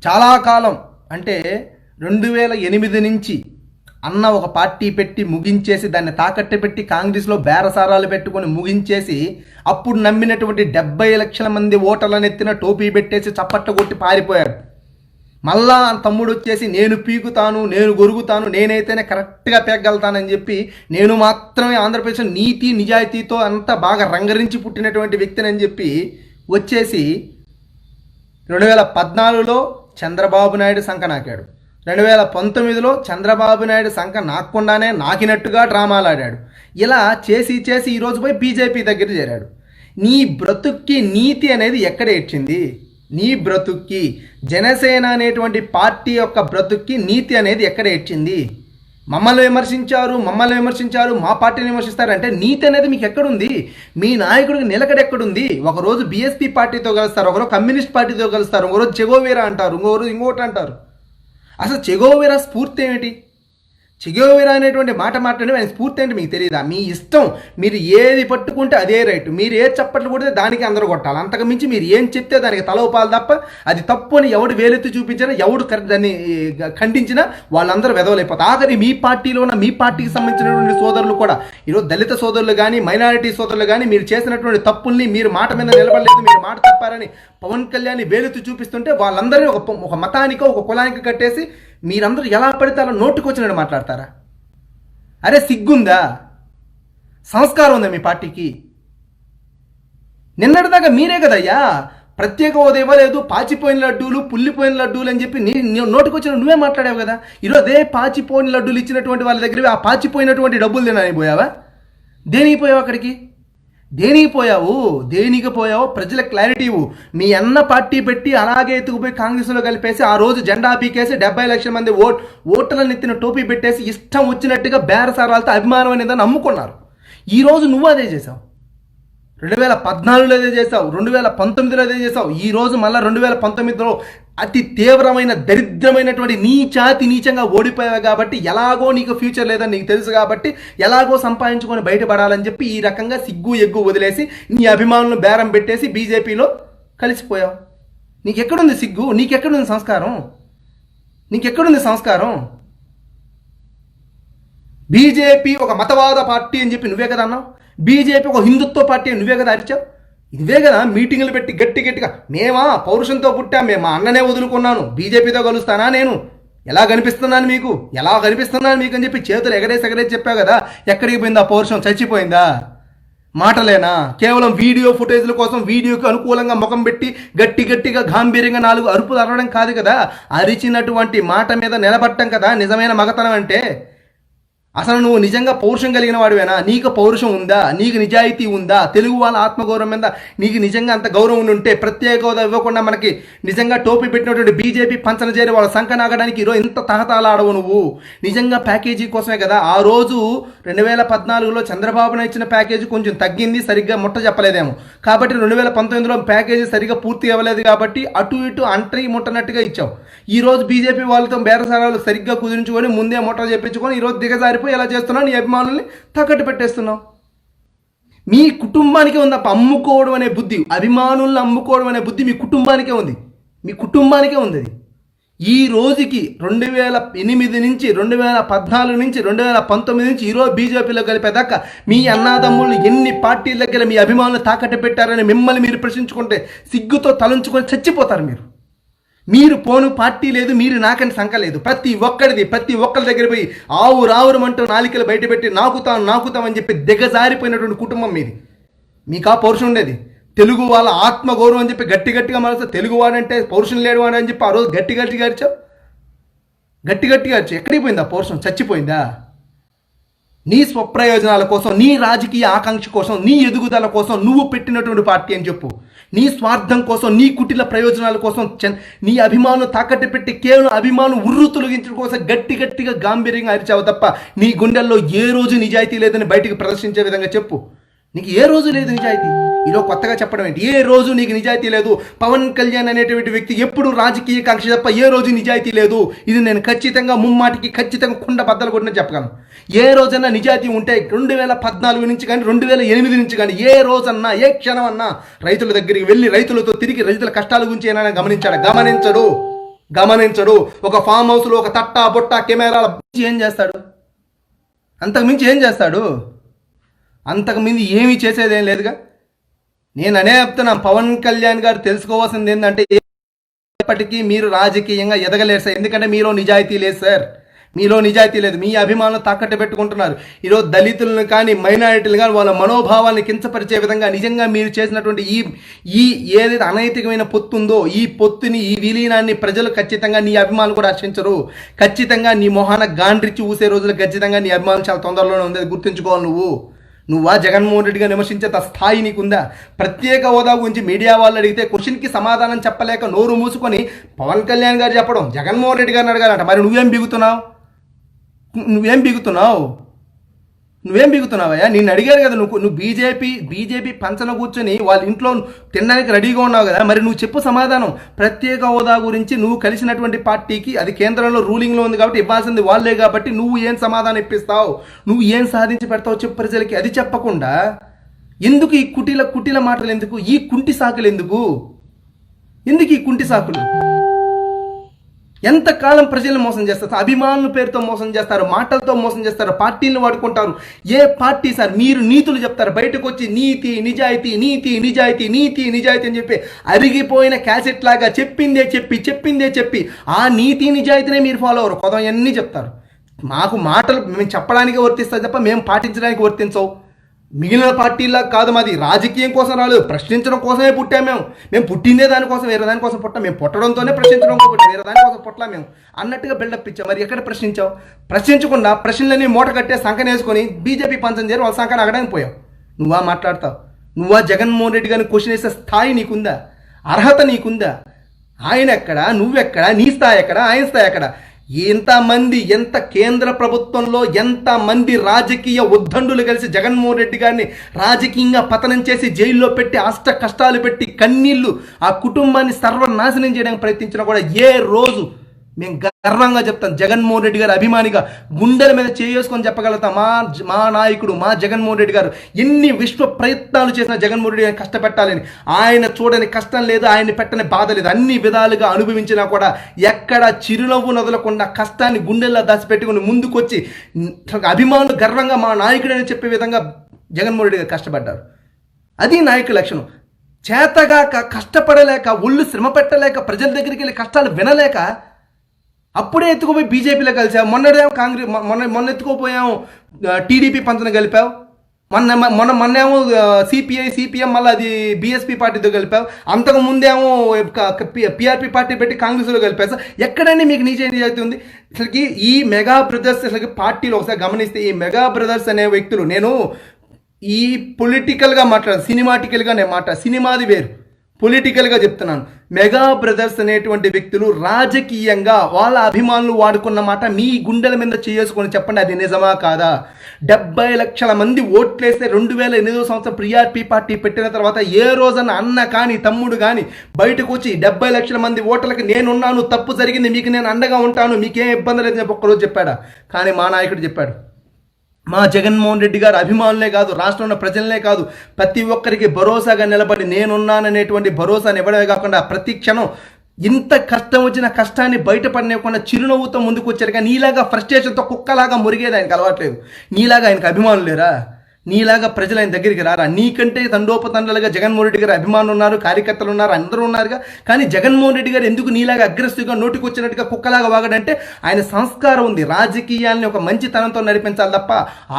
చాలా కాలం అంటే 2008 నుంచి అన్న ఒక పార్టీ పెట్టి ముగించేసి దాన్ని తాకట్టు పెట్టి కాంగ్రెస్లో బేరసారాలు పెట్టుకొని ముగించేసి అప్పుడు నమ్మినటువంటి 70 లక్షల మంది ఓటర్లను ఎత్తిన టోపీ పెట్టేసి చప్పట్ట కొట్టి పారిపోయాడు. మళ్ళా తమ్ముడు వచ్చేసి నేను పీకుతాను, నేను గొరుగుతాను, నేనైతేనే కరెక్ట్గా పేగలుగుతానని చెప్పి నేను మాత్రమే ఆంధ్రప్రదేశ్ నీతి నిజాయితీతో అంతా బాగా రంగరించి పుట్టినటువంటి వ్యక్తిని అని చెప్పి వచ్చేసి 2014లో చంద్రబాబు నాయుడు సంఖ నాకాడు. 2019లో చంద్రబాబు నాయుడు సంఖ నాకుండానే నాకినట్టుగా డ్రామాలు ఆడాడు. ఇలా చేసి చేసి ఈరోజు పోయి బీజేపీ దగ్గర చేరాడు. నీ బ్రతుక్కి నీతి అనేది ఎక్కడ ఇచ్చింది? నీ బ్రతుక్కి జనసేన అనేటువంటి పార్టీ యొక్క బ్రతుక్కి నీతి అనేది ఎక్కడ ఇచ్చింది? మమ్మల్ని విమర్శించారు, మా పార్టీని విమర్శిస్తారంటే నీతి అనేది మీకు ఎక్కడుంది? మీ నాయకుడికి నిలకడ ఎక్కడుంది? ఒకరోజు బీఎస్పీ పార్టీతో కలుస్తారు, ఒకరోజు కమ్యూనిస్ట్ పార్టీతో కలుస్తారు, ఒకరోజు చెగోవీరా అంటారు, ఇంకొకరోజు ఇంకోటి అంటారు. అసలు చెగోవీరా స్ఫూర్తి ఏమిటి? చెగోవీరా అనేటువంటి మాట మాట్లాడి ఆయన స్ఫూర్తి ఏంటి మీకు తెలియదా? మీ ఇష్టం, మీరు ఏది పట్టుకుంటే అదే రైట్, మీరు ఏది చప్పట్లు కొడితే దానికి అందరూ కొట్టాలి. అంతకు మించి మీరు ఏం చెప్తే దానికి తలవపాలి తప్ప అది తప్పు అని ఎవడు వేలెత్తి చూపించినా, ఎవడు దాన్ని ఖండించినా వాళ్ళందరూ వెదవలైపోతారు. ఆఖరి మీ పార్టీలో ఉన్న మీ పార్టీకి సంబంధించినటువంటి సోదరులు కూడా, ఈరోజు దళిత సోదరులు కానీ మైనారిటీ సోదరులు కానీ మీరు చేసినటువంటి తప్పుల్ని, మీరు మాట మీద నిలబడలేదు, మీరు మాట తప్పారని పవన్ కళ్యాణ్ వేలెత్తి చూపిస్తుంటే వాళ్ళందరినీ ఒక మతానికో ఒక కులానికి కట్టేసి మీరందరూ ఎలా పడితే అలా నోటుకొచ్చినట్టు మాట్లాడతారా? అరే సిగ్గుందా? సంస్కారం ఉందా మీ పార్టీకి? నిన్నటిదాకా మీరే కదయ్యా ప్రత్యేక హోదా ఇవ్వలేదు, పాచిపోయిన లడ్డూలు, పుల్లిపోయిన లడ్డూలు అని చెప్పి నోటుకొచ్చిన నువ్వే మాట్లాడావు కదా. ఈరోజు అదే పాచిపోయిన లడ్డూలు ఇచ్చినటువంటి వాళ్ళ దగ్గర ఆ పాచిపోయినటువంటి డబ్బులు తినని పోయావా? దేనికి పోయావు అక్కడికి? దేనికి పోయావు? ప్రజలకు క్లారిటీ ఇవ్వు. మీ అన్న పార్టీ పెట్టి అలాగే ఎత్తుకుపోయి కాంగ్రెస్లో కలిపేసి ఆ రోజు జెండా పీకేసి 70 లక్షల మంది ఓటర్లను ఎత్తిన టోపీ పెట్టేసి ఇష్టం వచ్చినట్టుగా బేరసారాలతో అభిమానం అనేది అమ్ముకున్నారు. ఈరోజు నువ్వు అదే చేసావు. 2014లో అదే చేసావు, 2019లో అదే చేసావు. ఈరోజు మళ్ళీ 2019లో అతి తీవ్రమైన దరిద్రమైనటువంటి నీచంగా ఓడిపోయావు కాబట్టి, ఎలాగో నీకు ఫ్యూచర్ లేదని నీకు తెలుసు కాబట్టి ఎలాగో సంపాదించుకొని బయటపడాలని చెప్పి ఈ రకంగా సిగ్గు ఎగ్గు వదిలేసి నీ అభిమానులను బేరం పెట్టేసి బీజేపీలో కలిసిపోయావు. నీకెక్కడుంది సిగ్గు? నీకెక్కడుంది సంస్కారం? బీజేపీ ఒక మతవాద పార్టీ అని చెప్పి నువ్వే కదా అన్నావు. బీజేపీ ఒక హిందుత్వ పార్టీ అని నువ్వే కదా అరిచావు. ఇవే కదా మీటింగులు పెట్టి గట్టిగా మేమా పౌరుషంతో పుట్టా, మేము మా అన్ననే వదులుకున్నాను, బీజేపీతో కలుస్తానా, నేను ఎలా కనిపిస్తున్నాను మీకు అని చెప్పి చేతులు ఎగరేసి చెప్పావు కదా. ఎక్కడికి పోయిందా పౌరుషం? చచ్చిపోయిందా? మాటలేనా? కేవలం వీడియో ఫుటేజ్ల కోసం, వీడియోకి అనుకూలంగా ముఖం పెట్టి గట్టిగా గాంభీర్యంగా 4 అరుపులు అరవడం కాదు కదా. అరిచినటువంటి మాట మీద నిలబట్టం కదా నిజమైన మగతనం అంటే. అసలు నువ్వు నిజంగా పౌరుషం కలిగిన వాడివేనా? నీకు పౌరుషం ఉందా? నీకు నిజాయితీ ఉందా? తెలుగు వాళ్ళ ఆత్మగౌరవం మీద నీకు నిజంగా అంత గౌరవం ఉంటే ప్రత్యేక హోదా ఇవ్వకుండా మనకి నిజంగా టోపీ పెట్టినటువంటి బీజేపీ పంచన చేరి వాళ్ళ సంఖ నాగడానికి ఈరోజు ఇంత తహతాలాడవు నువ్వు. నిజంగా ప్యాకేజీ కోసమే కదా. ఆ రోజు 2014లో చంద్రబాబును ఇచ్చిన ప్యాకేజీ కొంచెం తగ్గింది, సరిగ్గా ముట్ట చెప్పలేదేమో కాబట్టి 2019లో ప్యాకేజీ సరిగ్గా పూర్తి అవ్వలేదు కాబట్టి అటు ఇటు అంటరీ ముట్టనట్టుగా ఇచ్చావు. ఈరోజు బీజేపీ వాళ్ళతో బేరసారాలు సరిగ్గా కుదిరించుకొని ముందే ముట్ట చెప్పించుకొని ఈరోజు దిగజారిపోయి ఎలా చేస్తున్నావు? నీ అభిమానుల్ని తాకట్టు పెట్టేస్తున్నావు. మీ కుటుంబానికే ఉంది అమ్ముకోవడం అనే బుద్ధి, అభిమానులను అమ్ముకోవడం అనే బుద్ధి మీ కుటుంబానికే ఉంది. అది ఈ రోజుకి 2008 నుంచి 2014 నుంచి 2019 నుంచి ఈరోజు బీజేపీలో కలిపేదాకా మీ అన్నాదమ్ముళ్ళు ఎన్ని పార్టీల దగ్గర మీ అభిమానులు తాకట్టు పెట్టారని మిమ్మల్ని మీరు ప్రశ్నించుకుంటే సిగ్గుతో తలంచుకొని చచ్చిపోతారు. మీరు పోను పార్టీ లేదు, మీరు నాకని సంఖ లేదు. ప్రతి ఒక్కరి దగ్గర పోయి రావురమంటూ నాలికలు బయటపెట్టి నాకుతామని చెప్పి దిగజారిపోయినటువంటి కుటుంబం మీది. మీకు ఆ పౌరుషం ఉండేది. తెలుగు వాళ్ళ ఆత్మగౌరవం అని చెప్పి గట్టిగా మనసు తెలుగు వాడంటే పౌరుషం లేడు వాడు అని చెప్పి ఆ రోజు గట్టిగా అరిచావు. ఎక్కడికి పోయిందా పౌరుషం? చచ్చిపోయిందా? నీ స్వప్రయోజనాల కోసం, నీ రాజకీయ ఆకాంక్ష కోసం, నీ ఎదుగుదల కోసం నువ్వు పెట్టినటువంటి పార్టీ అని చెప్పు. నీ స్వార్థం కోసం, నీ కుటిల ప్రయోజనాల కోసం నీ అభిమానులు తాకట్టు పెట్టి కేవలం అభిమానులు ఉర్రు తొలగించడం కోసం గట్టిగా గాంభీర్యంగా అరిచావు తప్ప నీ గుండెల్లో ఏ రోజు నిజాయితీ లేదని బయటికి ప్రదర్శించే విధంగా చెప్పు. నీకు ఏ రోజు లేదు నిజాయితీ. ఈరోజు కొత్తగా చెప్పడం ఏంటి? ఏ రోజు నీకు నిజాయితీ లేదు. పవన్ కళ్యాణ్ అనేటువంటి వ్యక్తి ఎప్పుడు రాజకీయ కాంక్ష తప్ప ఏ రోజు నిజాయితీ లేదు. ఇది నేను ఖచ్చితంగా కుండ బద్దలు కొట్టిన చెప్పగలను. ఏ రోజన్నా నిజాయితీ ఉంటే 2014 నుంచి కానీ 2008 నుంచి కానీ ఏ రోజన్నా ఏ క్షణం అన్నా రైతుల దగ్గరికి వెళ్ళి రైతులతో తిరిగి రైతుల కష్టాల గురించి ఏమైనా గమనించడు. గమనించడు. ఒక ఫామ్ హౌస్లో ఒక తట్టా బొట్టా కెమెరాల ఏం చేస్తాడు? అంతకుమించి ఏం చేస్తాడు? అంతకుమించి ఏమీ చేసేదేం లేదుగా. నేను అనే చెప్తున్నాను, పవన్ కళ్యాణ్ గారు తెలుసుకోవాల్సింది ఏంటంటే ఎప్పటికీ మీరు రాజకీయంగా ఎదగలేరు సార్. ఎందుకంటే మీలో నిజాయితీ లేదు సార్, మీలో నిజాయితీ లేదు. మీ అభిమానులు తాకట్టు పెట్టుకుంటున్నారు. ఈరోజు దళితులను కానీ మైనారిటీలు కానీ వాళ్ళ మనోభావాన్ని కించపరిచే విధంగా నిజంగా మీరు చేసినటువంటి ఈ ఏదైతే అనైతికమైన పొత్తు ఉందో ఈ పొత్తుని, ఈ విలీనాన్ని ప్రజలు ఖచ్చితంగా నీ అభిమానులు కూడా హర్షించరు. ఖచ్చితంగా నీ మొహాన గాండ్రిచ్చి ఊసే రోజులు ఖచ్చితంగా నీ అభిమానులు చాలా తొందరలోనే ఉంది. గుర్తుంచుకోవాలి. నువ్వా జగన్మోహన్ రెడ్డిగా విమర్శించేంత స్థాయి నీకుందా? ప్రత్యేక హోదా గురించి మీడియా వాళ్ళు అడిగితే క్వశ్చన్కి సమాధానం చెప్పలేక నోరు మూసుకొని పవన్ కళ్యాణ్ గారు చెప్పడం, జగన్మోహన్ రెడ్డి గారిని అడగాలంట. మరి నువ్వేం బిగుతున్నావయ్యా? నిన్ను అడిగారు కదా, నువ్వు బీజేపీ పంచన కూర్చొని వాళ్ళ ఇంట్లో తినడానికి రెడీగా ఉన్నావు కదా, మరి నువ్వు చెప్పు సమాధానం. ప్రత్యేక హోదా గురించి నువ్వు కలిసినటువంటి పార్టీకి అది కేంద్రంలో రూలింగ్లో ఉంది కాబట్టి ఇవ్వాల్సింది వాళ్ళే కాబట్టి నువ్వు ఏం సమాధానం ఇప్పిస్తావు, నువ్వు ఏం సాధించి పెడతావు చెప్పు ప్రజలకి. అది చెప్పకుండా ఎందుకు ఈ కుటిల మాటలు, ఎందుకు ఈ కుంటి సాకులు, ఎందుకు ఈ కుంటి సాకులు? ఎంతకాలం ప్రజలను మోసం చేస్తారు? అభిమానుల పేరుతో మోసం చేస్తారు, మాటలతో మోసం చేస్తారు, పార్టీలను వాడుకుంటారు. ఏ పార్టీ సార్? మీరు నీతులు చెప్తారు, బయటకు వచ్చి నీతి నిజాయితీ అని చెప్పి అరిగిపోయిన క్యాసెట్ లాగా చెప్పిందే చెప్పి ఆ నీతి నిజాయితీనే మీరు ఫాలో అవ్వరు. కొదం అన్నీ చెప్తారు. మాకు మాటలు మేము చెప్పడానికి వర్తిస్తాం తప్ప మేము పాటించడానికి వర్తించవు. మిగిలిన పార్టీలా కాదు, మాది రాజకీయం కోసం రాలేదు, ప్రశ్నించడం కోసమే పుట్టాము. మేము పుట్టిందే దానికోసం, వేరే దానికోసం పుట్టాం. మేము పుట్టడంతోనే ప్రశ్నించడం కోసం, వేరే దానికోసం పుట్టలా మేము అన్నట్టుగా బిల్డప్ ఇచ్చాం. మరి ఎక్కడ ప్రశ్నించావు? ప్రశ్నించకుండా ప్రశ్నలన్నీ మూట కట్టే సంకనేసుకొని బీజేపీ పంచం చేరి వాళ్ళ సంకన అగడానికి పోయావు. నువ్వా మాట్లాడతావు? నువ్వా జగన్మోహన్ రెడ్డి గారిని క్వశ్చన్ వేసే స్థాయి నీకుందా? అర్హత నీకుందా? ఆయన ఎక్కడ, నువ్వెక్కడ, నీ స్థాయి ఎక్కడ, ఆయన స్థాయి ఎక్కడ? ఎంత కేంద్ర ప్రభుత్వంలో ఎంతమంది రాజకీయ ఉద్దండులు కలిసి జగన్మోహన్ రెడ్డి గారిని రాజకీయంగా పతనం చేసి జైల్లో పెట్టి అష్ట కష్టాలు పెట్టి కన్నీళ్లు ఆ కుటుంబాన్ని సర్వనాశనం చేయడానికి ప్రయత్నించినా కూడా ఏ రోజు మేము గర్వంగా చెప్తాం, జగన్మోహన్ రెడ్డి గారు అభిమానిగా గుండెల మీద చేసుకొని చెప్పగలుగుతాం, మా నాయకుడు మా జగన్మోహన్ రెడ్డి గారు ఎన్ని విశ్వ ప్రయత్నాలు చేసినా జగన్మోహన్ రెడ్డి గారిని కష్టపెట్టాలని. ఆయన చూడని కష్టం లేదు, ఆయన్ని పెట్టని బాధ లేదు. అన్ని విధాలుగా అనుభవించినా కూడా ఎక్కడ చిరునవ్వు నదలకుండా కష్టాన్ని గుండెల్లో దాచిపెట్టుకుని ముందుకొచ్చి అభిమానులు గర్వంగా మా నాయకుడు అని చెప్పే విధంగా జగన్మోహన్ రెడ్డి గారు కష్టపడ్డారు. అది నాయకుల లక్షణం. చేతగాక, కష్టపడలేక, ఒళ్ళు శ్రమ పెట్టలేక, ప్రజల దగ్గరికి వెళ్ళి కష్టాలు వినలేక అప్పుడే ఎత్తుకుపోయి బీజేపీలో కలిసావు. మొన్నడేమో కాంగ్రెస్, మొన్న ఎత్తుకోపోయాము టీడీపీ పంచన కలిపావు. మొన్నేమో సిపిఎం మళ్ళీ అది బీఎస్పీ పార్టీతో కలిపావు. అంతకు ముందేమో పిఆర్పీ పార్టీ పెట్టి కాంగ్రెస్లో కలిపారు. ఎక్కడైనా మీకు నిజాయితీ ఉంది? అసలుకి ఈ మెగా బ్రదర్స్ అసలు పార్టీలో ఒకసారి గమనిస్తే ఈ మెగా బ్రదర్స్ అనే వ్యక్తులు, నేను ఈ పొలిటికల్గా మాట్లాడాను, సినిమాటికల్గా నేను సినిమాది వేరు, పొలిటికల్గా చెప్తున్నాను. మెగా బ్రదర్స్ అనేటువంటి వ్యక్తులు రాజకీయంగా వాళ్ళ అభిమానులు వాడుకున్న మాట మీ గుండెల మీద చేసుకొని చెప్పండి, అది నిజమా కాదా? 70 లక్షల మంది ఓట్లేస్తే 2008 సంవత్సరం పిఆర్పీ పార్టీ పెట్టిన తర్వాత ఏ రోజన్న అన్న కానీ తమ్ముడు కానీ బయటకు వచ్చి 70 లక్షల మంది ఓటర్లకి నేనున్నాను, తప్పు జరిగింది, మీకు నేను అండగా ఉంటాను, మీకేం ఇబ్బంది లేదు ఒక్కరోజు చెప్పాడా? కానీ మా నాయకుడు చెప్పాడు. మా జగన్మోహన్ రెడ్డి గారు అభిమానులే కాదు, రాష్ట్రంలో ప్రజలనే కాదు, ప్రతి ఒక్కరికి భరోసాగా నిలబడి నేనున్నాననేటువంటి భరోసాని ఇవ్వడమే కాకుండా ప్రతి క్షణం ఇంత కష్టం వచ్చిన కష్టాన్ని బయటపడనివ్వకుండా చిరునవ్వుతో ముందుకు వచ్చారు. కానీ నీలాగా ఫ్రస్ట్రేషన్తో కుక్కలాగా మురిగేది ఆయనకు అలవాట్లేదు. నీలాగా ఆయనకు అభిమానులు లేరా? నీలాగా ప్రజలు ఆయన దగ్గరికి రారా? నీకంటే తండోపతండలుగా జగన్మోహన్ రెడ్డి గారు అభిమానులు ఉన్నారు, కార్యకర్తలు ఉన్నారు, అందరూ ఉన్నారుగా. కానీ జగన్మోహన్ రెడ్డి గారు ఎందుకు నీలాగా అగ్రెసివ్గా నోటికి వచ్చినట్టుగా కుక్కలాగా వాగడంటే ఆయన సంస్కారం ఉంది. రాజకీయాల్ని ఒక మంచితనంతో నడిపించాలి తప్ప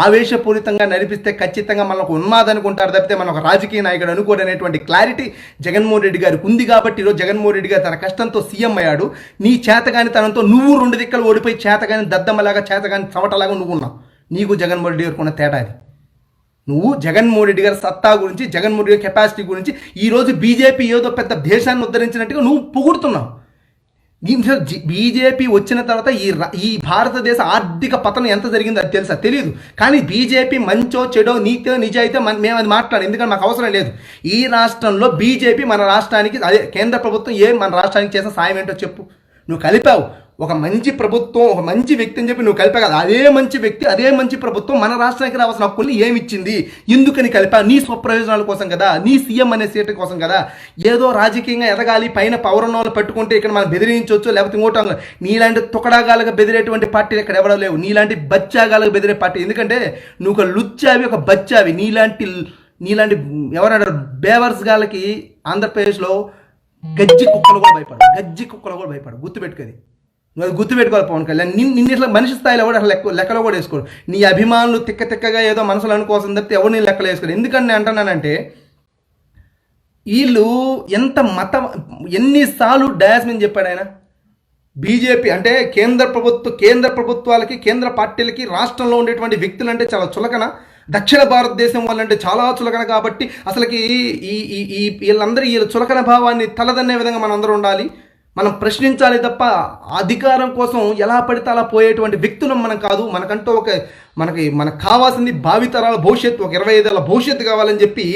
ఆవేశపూరితంగా నడిపిస్తే ఖచ్చితంగా మనకు ఉన్మాదనుకుంటారు తప్పితే మన ఒక రాజకీయ నాయకుడు అనుకోడనేటువంటి క్లారిటీ జగన్మోహన్ రెడ్డి గారికి ఉంది. కాబట్టి ఈరోజు జగన్మోహన్ రెడ్డి గారు తన కష్టంతో సీఎం అయ్యాడు. నీ చేతగాని తనంతో నువ్వు 2 దిక్కలు ఓడిపోయి చేతగాని దద్దమ్మలాగా చేతగాని చవటలాగా నువ్వు ఉన్నావు. నీకు జగన్మోహన్ రెడ్డి గారికి ఉన్న తేడా అది. నువ్వు జగన్మోహన్ రెడ్డి గారి సత్తా గురించి, జగన్మోహన్ రెడ్డి గారి కెపాసిటీ గురించి ఈరోజు బీజేపీ ఏదో పెద్ద దేశాన్ని ఉద్ధరించినట్టుగా నువ్వు పొగుడుతున్నావు. బీజేపీ వచ్చిన తర్వాత ఈ భారతదేశ ఆర్థిక పతనం ఎంత జరిగిందో అది తెలుసా? తెలియదు. కానీ బీజేపీ మంచో చెడో నీతో నిజాయితీ మేము అది మాట్లాడాలి, ఎందుకంటే మాకు అవసరం లేదు. ఈ రాష్ట్రంలో బీజేపీ మన రాష్ట్రానికి, అదే కేంద్ర ప్రభుత్వం మన రాష్ట్రానికి చేసిన సాయం ఏంటో చెప్పు. నువ్వు కలిపావు, ఒక మంచి ప్రభుత్వం, ఒక మంచి వ్యక్తి అని చెప్పి నువ్వు కలిపా కదా, అదే మంచి వ్యక్తి, అదే మంచి ప్రభుత్వం మన రాష్ట్రానికి రావాల్సిన హక్కుల్ని ఏమిచ్చింది, ఎందుకని కలిపా? నీ స్వప్రయోజనాల కోసం కదా, నీ సీఎం అనే సీటు కోసం కదా. ఏదో రాజకీయంగా ఎదగాలి, పైన పవర్ ఉన్న వాళ్ళు పెట్టుకుంటే ఇక్కడ మనం బెదిరించవచ్చు, లేకపోతే ఇంకోటి. నీలాంటి తుకడాగాలుగా బెదిరేటువంటి పార్టీలు ఇక్కడ ఎవరో లేవు, నీలాంటి బచ్చాగాలుగా బెదిరే పార్టీ. ఎందుకంటే నువ్వు ఒక లుచ్చావి, ఒక బచ్చావి. నీలాంటి ఎవరంటారు బేవర్స్ గాలకి ఆంధ్రప్రదేశ్లో గజ్జి కుక్కలు కూడా భయపడు. గుర్తుపెట్టుకది, నువ్వు అది గుర్తుపెట్టుకోవాలి పవన్ కళ్యాణ్. నిన్ను ఇట్లా మనిషి స్థాయిలో కూడా అసలు లెక్కలో కూడా వేసుకోడు. నీ అభిమానులు తిక్కగా ఏదో మనసులో అనుకోవాల్సిన తప్పితే ఎవరు నేను లెక్కలు వేసుకోరు. ఎందుకని నేను అంటున్నానంటే, వీళ్ళు ఎన్నిసార్లు డయాస్మిన్ చెప్పాడు ఆయన. బీజేపీ అంటే కేంద్ర ప్రభుత్వాలకి, కేంద్ర పార్టీలకి రాష్ట్రంలో ఉండేటువంటి వ్యక్తులు అంటే చాలా చులకన, దక్షిణ భారతదేశం వాళ్ళంటే చాలా చులకన. కాబట్టి అసలుకి వీళ్ళ చులకన భావాన్ని తలదన్నే విధంగా మనం అందరూ ఉండాలి, మనం ప్రశ్నించాలి తప్ప అధికారం కోసం ఎలా పడితే అలా పోయేటువంటి వ్యక్తులం మనం కాదు. మనకంటూ మనకు కావాల్సింది భావితరాల భవిష్యత్తు, ఒక 25 ఏళ్ళ భవిష్యత్తు కావాలని చెప్పి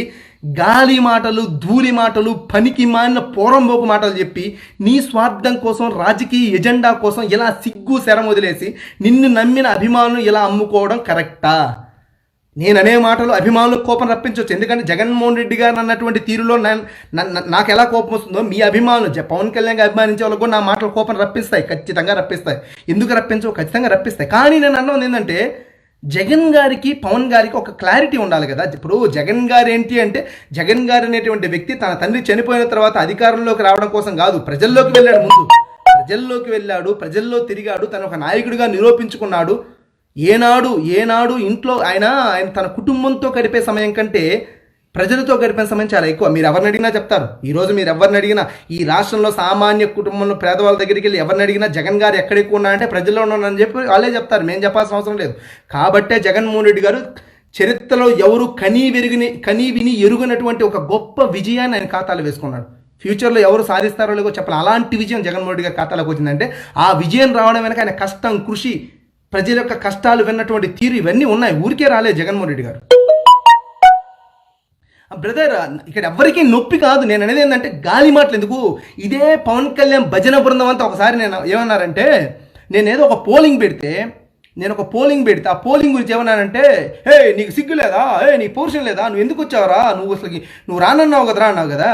గాలి మాటలు, ధూళి మాటలు, పనికి మాలిన పోరంబోకు మాటలు చెప్పి నీ స్వార్థం కోసం, రాజకీయ ఎజెండా కోసం ఇలా సిగ్గు శరం వదిలేసి నిన్ను నమ్మిన అభిమానులు ఇలా అమ్ముకోవడం కరెక్టా? నేను అనే మాటలు అభిమానులకు కోపం రప్పించవచ్చు. ఎందుకంటే జగన్మోహన్ రెడ్డి గారు అన్నటువంటి తీరులో నాకు ఎలా కోపం వస్తుందో మీ అభిమానులు, పవన్ కళ్యాణ్ అభిమానించే వాళ్ళకు కూడా నా మాటలు కోపం రప్పిస్తాయి, ఖచ్చితంగా రప్పిస్తాయి. ఎందుకు రప్పించవు? ఖచ్చితంగా రప్పిస్తాయి. కానీ నేను అన్నది ఏంటంటే, జగన్ గారికి, పవన్ గారికి ఒక క్లారిటీ ఉండాలి కదా. ఇప్పుడు జగన్ గారు ఏంటి అంటే, జగన్ గారు అనేటువంటి వ్యక్తి తన తండ్రి చనిపోయిన తర్వాత అధికారంలోకి రావడం కోసం కాదు, ప్రజల్లోకి వెళ్ళాడు. ముందు ప్రజల్లోకి వెళ్ళాడు, ప్రజల్లో తిరిగాడు, తను ఒక నాయకుడిగా నిరూపించుకున్నాడు. ఏనాడు ఇంట్లో ఆయన తన కుటుంబంతో గడిపే సమయం కంటే ప్రజలతో గడిపిన సమయం చాలా ఎక్కువ. మీరు ఎవరిని అడిగినా చెప్తారు. ఈరోజు మీరు ఎవరిని అడిగినా, ఈ రాష్ట్రంలో సామాన్య కుటుంబంలో పేదవాళ్ళ దగ్గరికి వెళ్ళి ఎవరిని అడిగినా జగన్ గారు ఎక్కడ ఎక్కువ ఉన్నారంటే ప్రజల్లో ఉన్నారని చెప్పి వాళ్ళే చెప్తారు, మేము చెప్పాల్సిన అవసరం లేదు. కాబట్టే జగన్మోహన్ రెడ్డి గారు చరిత్రలో ఎవరు కనీ విని ఎరుగనటువంటి ఒక గొప్ప విజయాన్ని ఆయన ఖాతాలో వేసుకున్నాడు. ఫ్యూచర్లో ఎవరు సాధిస్తారో లేదో చెప్పాలి. అలాంటి విజయం జగన్మోహన్ రెడ్డి గారి ఖాతాలోకి వచ్చిందంటే ఆ విజయం రావడం వెనక ఆయన కష్టం, కృషి, ప్రజల యొక్క కష్టాలు విన్నటువంటి తీరు ఇవన్నీ ఉన్నాయి. ఊరికే రాలేదు జగన్మోహన్ రెడ్డి గారు. బ్రదర్, ఇక్కడ ఎవరికి నొప్పి కాదు. నేను అనేది ఏంటంటే గాలి మాటలు ఎందుకు. ఇదే పవన్ కళ్యాణ్ భజన బృందం అంతా ఒకసారి నేను ఏమన్నారంటే, నేనేదో ఒక పోలింగ్ పెడితే ఆ పోలింగ్ గురించి ఏమన్నానంటే, నీకు సిగ్గు లేదా, నీకు పౌరుషం లేదా, నువ్వు ఎందుకు వచ్చావురా, నువ్వు రానన్నావు కదరా అన్నావు కదా.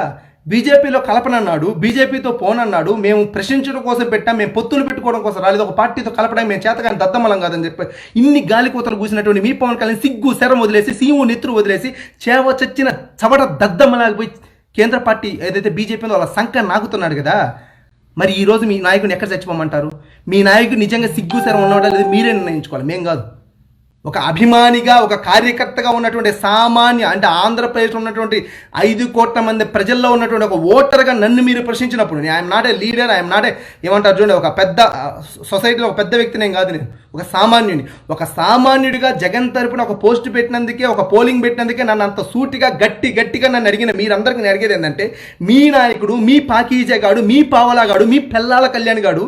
బీజేపీలో కలపనన్నాడు, బీజేపీతో పోనన్నాడు, మేము ప్రశ్నించడం కోసం పెట్టాం, మేము పొత్తులు పెట్టుకోవడం కోసం రాలేదు, ఒక పార్టీతో కలపడానికి మేము చేతగాని దద్దమలం కాదని చెప్పి ఇన్ని గాలి కూతలు కూసినటువంటి మీ పవన్ కళ్యాణ్ సిగ్గు శరం వదిలేసి, సీము నెత్తురు వదిలేసి, చచ్చిన చవట దద్దమలాగిపోయి కేంద్ర పార్టీ ఏదైతే బీజేపీలో వాళ్ళ సంఖ్య నాకుతున్నాడు కదా. మరి ఈరోజు మీ నాయకుడిని ఎక్కడ చచ్చిపోమంటారు? మీ నాయకుడు నిజంగా సిగ్గు శరం ఉన్నాడా లేదు మీరే నిర్ణయించుకోవాలి, మేం కాదు. ఒక అభిమానిగా, ఒక కార్యకర్తగా ఉన్నటువంటి సామాన్య, అంటే ఆంధ్రప్రదేశ్లో ఉన్నటువంటి 5 కోట్ల మంది ప్రజల్లో ఉన్నటువంటి ఒక ఓటర్గా నన్ను మీరు ప్రశ్నించినప్పుడు, I'm not a leader, I'm not a ఏమంటారు చూడండి, ఒక పెద్ద సొసైటీలో ఒక పెద్ద వ్యక్తిని కాదు, నేను ఒక సామాన్యుడిగా జగన్ తరపున ఒక పోస్ట్ పెట్టినందుకే, ఒక పోలింగ్ పెట్టినందుకే నన్ను అంత సూటిగా గట్టిగా నన్ను అడిగిన మీరందరికీ నేను అడిగేది ఏంటంటే, మీ నాయకుడు, మీ పాకీజే గాడు, మీ పావలాగాడు, మీ పెల్లాల కళ్యాణ్ గాడు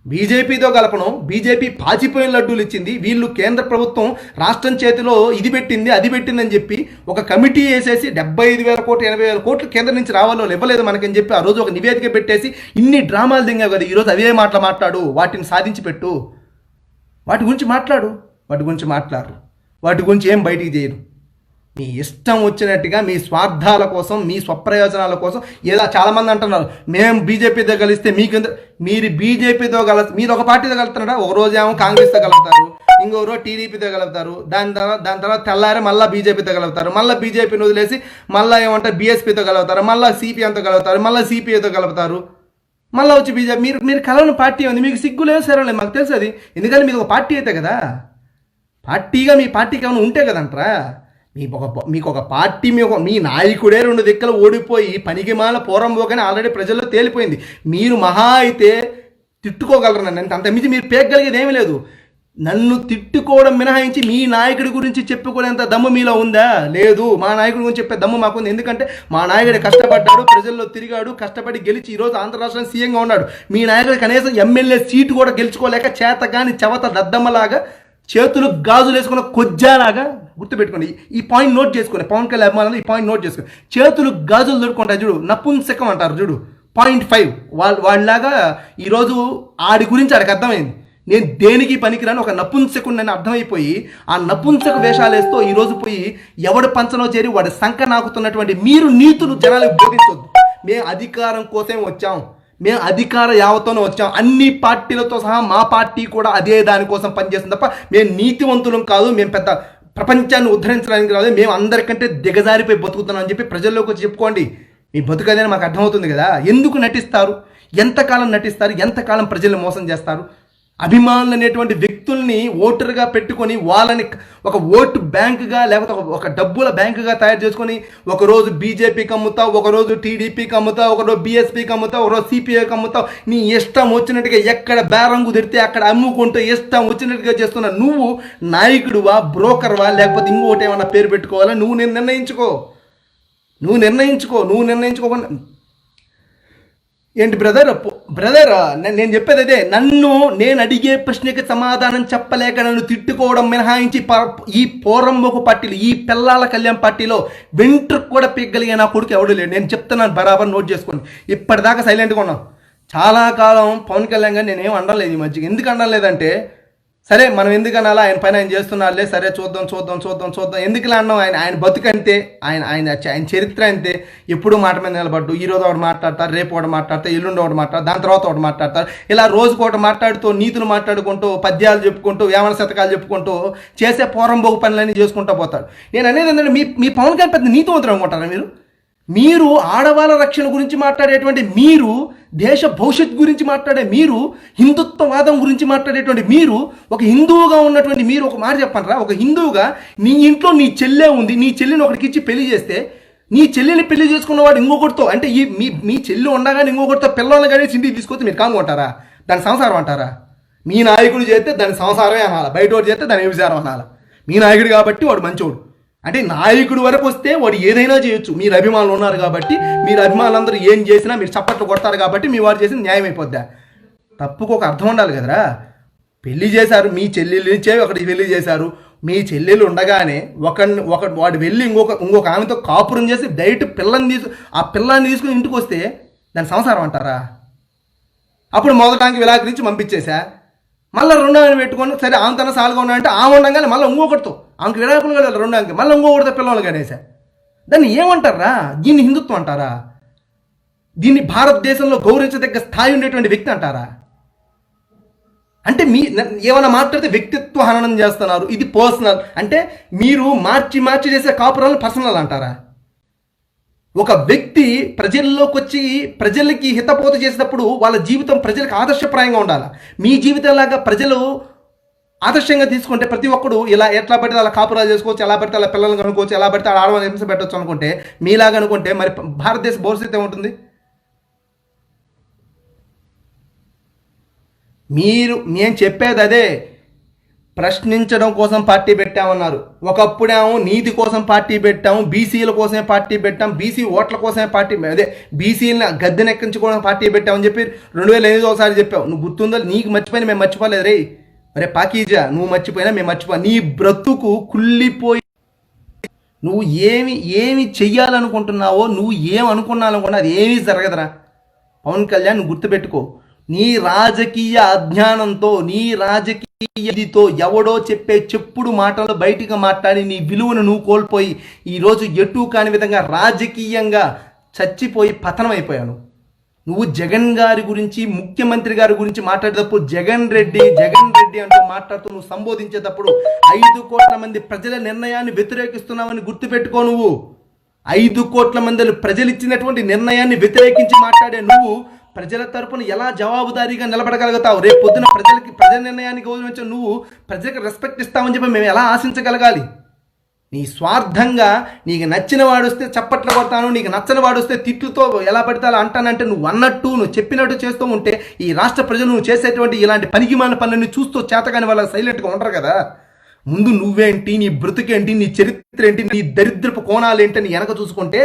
బీజేపీతో కలపడం, బీజేపీ పాచిపోయిన లడ్డూలు ఇచ్చింది, వీళ్ళు కేంద్ర ప్రభుత్వం రాష్ట్రం చేతిలో ఇది పెట్టింది అది పెట్టిందని చెప్పి ఒక కమిటీ వేసేసి 75,000 కోట్లు 80,000 కోట్లు కేంద్రం నుంచి రావాలో ఇవ్వలేదు మనకని చెప్పి ఆ రోజు ఒక నివేదిక పెట్టేసి ఇన్ని డ్రామాలు దింగావు కదా. ఈరోజు అవే మాట్లాడు, వాటిని సాధించి పెట్టు, వాటి గురించి మాట్లాడు, వాటి గురించి ఏం బయటికి చేయరు. మీ ఇష్టం వచ్చినట్టుగా మీ స్వార్థాల కోసం, మీ స్వప్రయోజనాల కోసం ఏదో చాలామంది అంటున్నారు, మేము బీజేపీతో కలిస్తే మీరు బీజేపీతో మీరు ఒక పార్టీతో కలుపుతున్నారా? ఒక రోజు ఏమో కాంగ్రెస్తో కలుపుతారు, ఇంకో రోజు టీడీపీతో కలుపుతారు, దాని తర్వాత తెల్లారి మళ్ళీ బీజేపీతో కలుపుతారు, మళ్ళీ బీజేపీని వదిలేసి మళ్ళీ ఏమంటారు బీఎస్పీతో కలుపుతారు, మళ్ళీ సిపిఎంతో కలుపుతారు, మళ్ళీ సిపిఐతో కలుపుతారు, మళ్ళీ వచ్చి బీజేపీ. మీరు కలవని పార్టీ ఉంది, మీకు సిగ్గులేదు సరేలేదు, మాకు తెలుసు అది. ఎందుకంటే మీరు ఒక పార్టీ అయితే కదా, పార్టీగా మీ పార్టీకి ఏమైనా ఉంటే కదంటారా. మీకు ఒక పార్టీ, మీ నాయకుడే 2 దిక్కలు ఓడిపోయి పనికిమాల పోరంబోకని ఆల్రెడీ ప్రజల్లో తేలిపోయింది. మీరు మహా అయితే తిట్టుకోగలరు నన్ను, అంతమించి మీరు పేగలిగేది ఏమీ లేదు. నన్ను తిట్టుకోవడం మినహాయించి మీ నాయకుడి గురించి చెప్పుకోలేంత దమ్ము మీలో ఉందా? లేదు. మా నాయకుడి గురించి చెప్పే దమ్ము మాకుంది. ఎందుకంటే మా నాయకుడు కష్టపడ్డాడు, ప్రజల్లో తిరిగాడు, కష్టపడి గెలిచి ఈరోజు ఆంధ్ర రాష్ట్రానికి సీఎంగా ఉన్నాడు. మీ నాయకుడు కనీసం ఎమ్మెల్యే సీటు కూడా గెలుచుకోలేక చేతగాని చవత దద్దమ్మలాగా, చేతులు గాజులు వేసుకున్న కొజ్జాలాగా, గుర్తుపెట్టుకోండి, ఈ పాయింట్ నోట్ చేసుకోండి. పవన్ కళ్యాణ్ అభిమానులు ఈ పాయింట్ నోట్ చేసుకోండి. చేతులు గాజులు దొరుకుంటాయి చూడు, నపుంసకం అంటారు చూడు, 0.5 వాళ్ళలాగా ఈరోజు ఆడి గురించి ఆడికి అర్థమైంది. నేను దేనికి పనికిరాని ఒక నపుంసకుడు అని అర్థమైపోయి ఆ నపుంసక వేషాలు వేస్తూ ఈరోజు పోయి ఎవడు పంచనో చేరి వాడి సంక నాకుతున్నటువంటి మీరు నీతులు జనాలకు బోధించొద్దు. మేము అధికారం కోసమే వచ్చాం, మేము అధికార యావతోనే వచ్చాం, అన్ని పార్టీలతో సహా మా పార్టీ కూడా అదే దానికోసం పనిచేస్తుంది తప్ప మేము నీతివంతులం కాదు, మేము పెద్ద ప్రపంచాన్ని ఉద్ధరించడానికి రాదు, మేము అందరికంటే దిగజారిపోయి బతుకుతున్నాం అని చెప్పి ప్రజల్లోకి వచ్చి చెప్పుకోండి. మీ బతుకదని మాకు అర్థమవుతుంది కదా. ఎందుకు నటిస్తారు, ఎంతకాలం నటిస్తారు, ఎంతకాలం ప్రజల్ని మోసం చేస్తారు? అభిమానులు అనేటువంటి వ్యక్తుల్ని ఓటర్గా పెట్టుకొని వాళ్ళని ఒక ఓటు బ్యాంకుగా లేకపోతే ఒక డబ్బుల బ్యాంకుగా తయారు చేసుకొని ఒకరోజు బీజేపీకి అమ్ముతావు, ఒకరోజు టీడీపీకి అమ్ముతావు, ఒకరోజు బీఎస్పీకి అమ్ముతావు, ఒకరోజు సిపిఐకి అమ్ముతావు. నీ ఇష్టం వచ్చినట్టుగా ఎక్కడ బేరం కుదిరితే అక్కడ అమ్ముకుంటూ ఇష్టం వచ్చినట్టుగా చేస్తున్నా. నువ్వు నాయకుడువా, బ్రోకర్వా, లేకపోతే ఇంకోటి ఏమన్నా పేరు పెట్టుకోవాలా? నువ్వు నిర్ణయించుకో. నువ్వు నిర్ణయించుకోకుండా ఏంటి బ్రదర్ నేను చెప్పేది అదే. నేను అడిగే ప్రశ్నకి సమాధానం చెప్పలేక నన్ను తిట్టుకోవడం మినహాయించి ఈ పోరంబోకు పార్టీలు, ఈ పిల్లాల కళ్యాణ్ పార్టీలో వెంట్రుకు కూడా పీగ్గలిగే నా కొడుకు ఎవడు లేడు. నేను చెప్తున్నాను, బరాబర్ నోట్ చేసుకోండి. ఇప్పటిదాకా సైలెంట్గా ఉన్నాం. చాలా కాలం పవన్ కళ్యాణ్ గారు నేనేం అనలేదు ఈ మధ్యకి. ఎందుకు అనలేదంటే, సరే మనం ఎందుకు అనాలా, ఆయన పైన ఆయన చేస్తున్నారులే, సరే చూద్దాం ఎందుకులా అన్నాం. ఆయన బతుకంతే, ఆయన చరిత్ర అంతే. ఎప్పుడూ మాట మీద నిలబడ్డు. ఈరోజు ఒకటి మాట్లాడతారు, రేపు ఒకటి మాట్లాడతారు, ఎల్లుండి ఒకటి మాట్లాడతారు, దాని తర్వాత ఒకటి మాట్లాడతారు. ఇలా రోజుకు ఒకటి మాట్లాడుతూ నీతులు మాట్లాడుకుంటూ పద్యాలు చెప్పుకుంటూ వేమన శతకాలు చెప్పుకుంటూ చేసే పోరంబోగు పనులన్నీ చేసుకుంటూ పోతాడు. నేను అనేది ఏంటంటే మీ పవన్ కళ్యాణ్ పెద్ద నీతివంతులు అనుకుంటారా? మీరు ఆడవాళ్ళ రక్షణ గురించి మాట్లాడేటువంటి మీరు, దేశ భవిష్యత్ గురించి మాట్లాడే మీరు, హిందుత్వవాదం గురించి మాట్లాడేటువంటి మీరు, ఒక హిందువుగా ఉన్నటువంటి మీరు ఒక మాట చెప్పండి రా. ఒక హిందువుగా నీ ఇంట్లో నీ చెల్లె ఉంది, నీ చెల్లిని ఒకరికి ఇచ్చి పెళ్లి చేస్తే నీ చెల్లిని పెళ్లి చేసుకున్నవాడు ఇంకొకటితో, అంటే మీ చెల్లి ఉండగానే ఇంకొకటితో పిల్లలు కానీ చిండి తీసుకొచ్చి మీరు కాముకుంటారా? దాని సంసారం అంటారా? మీ నాయకుడు చేస్తే దాని సంసారమే అనాలా, బయట వాడు చేస్తే దాని వ్యభిచారం అనాలా. మీ నాయకుడు కాబట్టి వాడు మంచోడు. అంటే నాయకుడు వరకు వస్తే వాడు ఏదైనా చేయొచ్చు. మీరు అభిమానులు ఉన్నారు కాబట్టి, మీరు అభిమానులందరూ ఏం చేసినా మీరు చప్పట్లు కొడతారు కాబట్టి మీ వాడు చేసిన న్యాయం అయిపోద్దా? తప్పుకు ఒక అర్థం ఉండాలి కదరా. పెళ్లి చేశారు, మీ చెల్లెల్ని ఒకటి పెళ్లి చేశారు. మీ చెల్లెలు ఉండగానే వాడు వెళ్ళి ఇంకొక ఆమెతో కాపురం చేసి డైరెక్ట్ ఆ పిల్లాన్ని తీసుకుని ఇంటికి వస్తే దాని సంసారం అంటారా? అప్పుడు మొదటానికి విలాకరించి పంపించేశా. మళ్ళీ రెండో ఆయన పెట్టుకొని సరే ఆమె తన సాలుగా ఉన్నా అంటే ఆమె ఉండగానే మళ్ళీ ఇంకొకటితో ఆమెకు విడాకులు కూడా రెండో ఆమెకి మళ్ళీ ఇంకొకటితో పిల్లలు కనేసా. దాన్ని ఏమంటారా? దీన్ని హిందుత్వం అంటారా? దీన్ని భారతదేశంలో గౌరవించదగ్గ స్థాయి ఉండేటువంటి వ్యక్తి అంటారా? అంటే ఏమైనా మాట్లాడితే వ్యక్తిత్వ హననం చేస్తున్నారు, ఇది పర్సనల్ అంటే మీరు మార్చి చేసే కాపురాలను పర్సనల్ అంటారా? ఒక వ్యక్తి ప్రజల్లోకి వచ్చి ప్రజలకి హితబోధ చేసినప్పుడు వాళ్ళ జీవితం ప్రజలకు ఆదర్శప్రాయంగా ఉండాలి. మీ జీవితంలాగా ప్రజలు ఆదర్శంగా తీసుకుంటే ప్రతి ఒక్కడు ఇలా ఎట్లా పడితే అలా కాపురాలు చేసుకోవచ్చు, ఎలా పడితే అలా పిల్లలను కనుక్కోవచ్చు, ఎలా పడితే అలా ఆడవాళ్ళని హింస పెట్టవచ్చు అనుకుంటే, మీలాగా అనుకుంటే మరి భారతదేశ భవిష్యత్తు ఏముంటుంది? నేను చెప్పేది అదే. ప్రశ్నించడం కోసం పార్టీ పెట్టామన్నారు. ఒకప్పుడేమో నీతి కోసం పార్టీ పెట్టాము, బీసీల కోసమే పార్టీ పెట్టాం, బీసీ ఓట్ల కోసమే పార్టీ, బీసీలని గద్దెనెక్కించుకోవడం పార్టీ పెట్టామని చెప్పి 2008 ఒకసారి చెప్పావు. నువ్వు గుర్తుందో? నీకు మర్చిపోయినా మేము మర్చిపోలేదు రే. మరే పాకీజా, నువ్వు మర్చిపోయినా మేము మర్చిపో. నీ బ్రతుకు కుళ్ళిపోయి నువ్వు ఏమి చెయ్యాలనుకుంటున్నావో, నువ్వు ఏమనుకున్నావనుకున్నా అది ఏమీ జరగదురా. పవన్ కళ్యాణ్ నువ్వు గుర్తుపెట్టుకో. నీ రాజకీయ అజ్ఞానంతో, నీ రాజకీయతో ఎవడో చెప్పే చెప్పుడు మాటలు బయటికి మాట్లాడి నీ విలువను నువ్వు కోల్పోయి ఈరోజు ఎటు కాని విధంగా రాజకీయంగా చచ్చిపోయి పతనం అయిపోయాను. నువ్వు జగన్ గారి గురించి, ముఖ్యమంత్రి గారి గురించి మాట్లాడేటప్పుడు జగన్ రెడ్డి అంటూ మాట్లాడుతూ నువ్వు సంబోధించేటప్పుడు 5 కోట్ల మంది ప్రజల నిర్ణయాన్ని వ్యతిరేకిస్తున్నావని గుర్తుపెట్టుకో. నువ్వు 5 కోట్ల మంది ప్రజలు ఇచ్చినటువంటి నిర్ణయాన్ని వ్యతిరేకించి మాట్లాడే నువ్వు ప్రజల తరపున ఎలా జవాబుదారీగా నిలబడగలుగుతావు? రేపు పొద్దున ప్రజల నిర్ణయాన్ని గౌరవించ నువ్వు ప్రజలకు రెస్పెక్ట్ ఇస్తామని చెప్పి మేము ఎలా ఆశించగలగాలి? నీ స్వార్థంగా నీకు నచ్చిన వాడు వస్తే చప్పట్లు కొడతాను, నీకు నచ్చని వాడు వస్తే తిట్లుతో ఎలా పడతాలో అంటానంటే నువ్వు చెప్పినట్టు చేస్తూ ఉంటే ఈ రాష్ట్ర ప్రజలు నువ్వు చేసేటువంటి ఇలాంటి పనికిమాల పనులన్నీ చూస్తూ చేతగాని వాళ్ళ సైలెంట్గా ఉండరు కదా. ముందు నువ్వేంటి, నీ బ్రతుకేంటి, నీ చరిత్ర ఏంటి, నీ దరిద్రపు కోణాలు ఏంటని వెనక చూసుకుంటే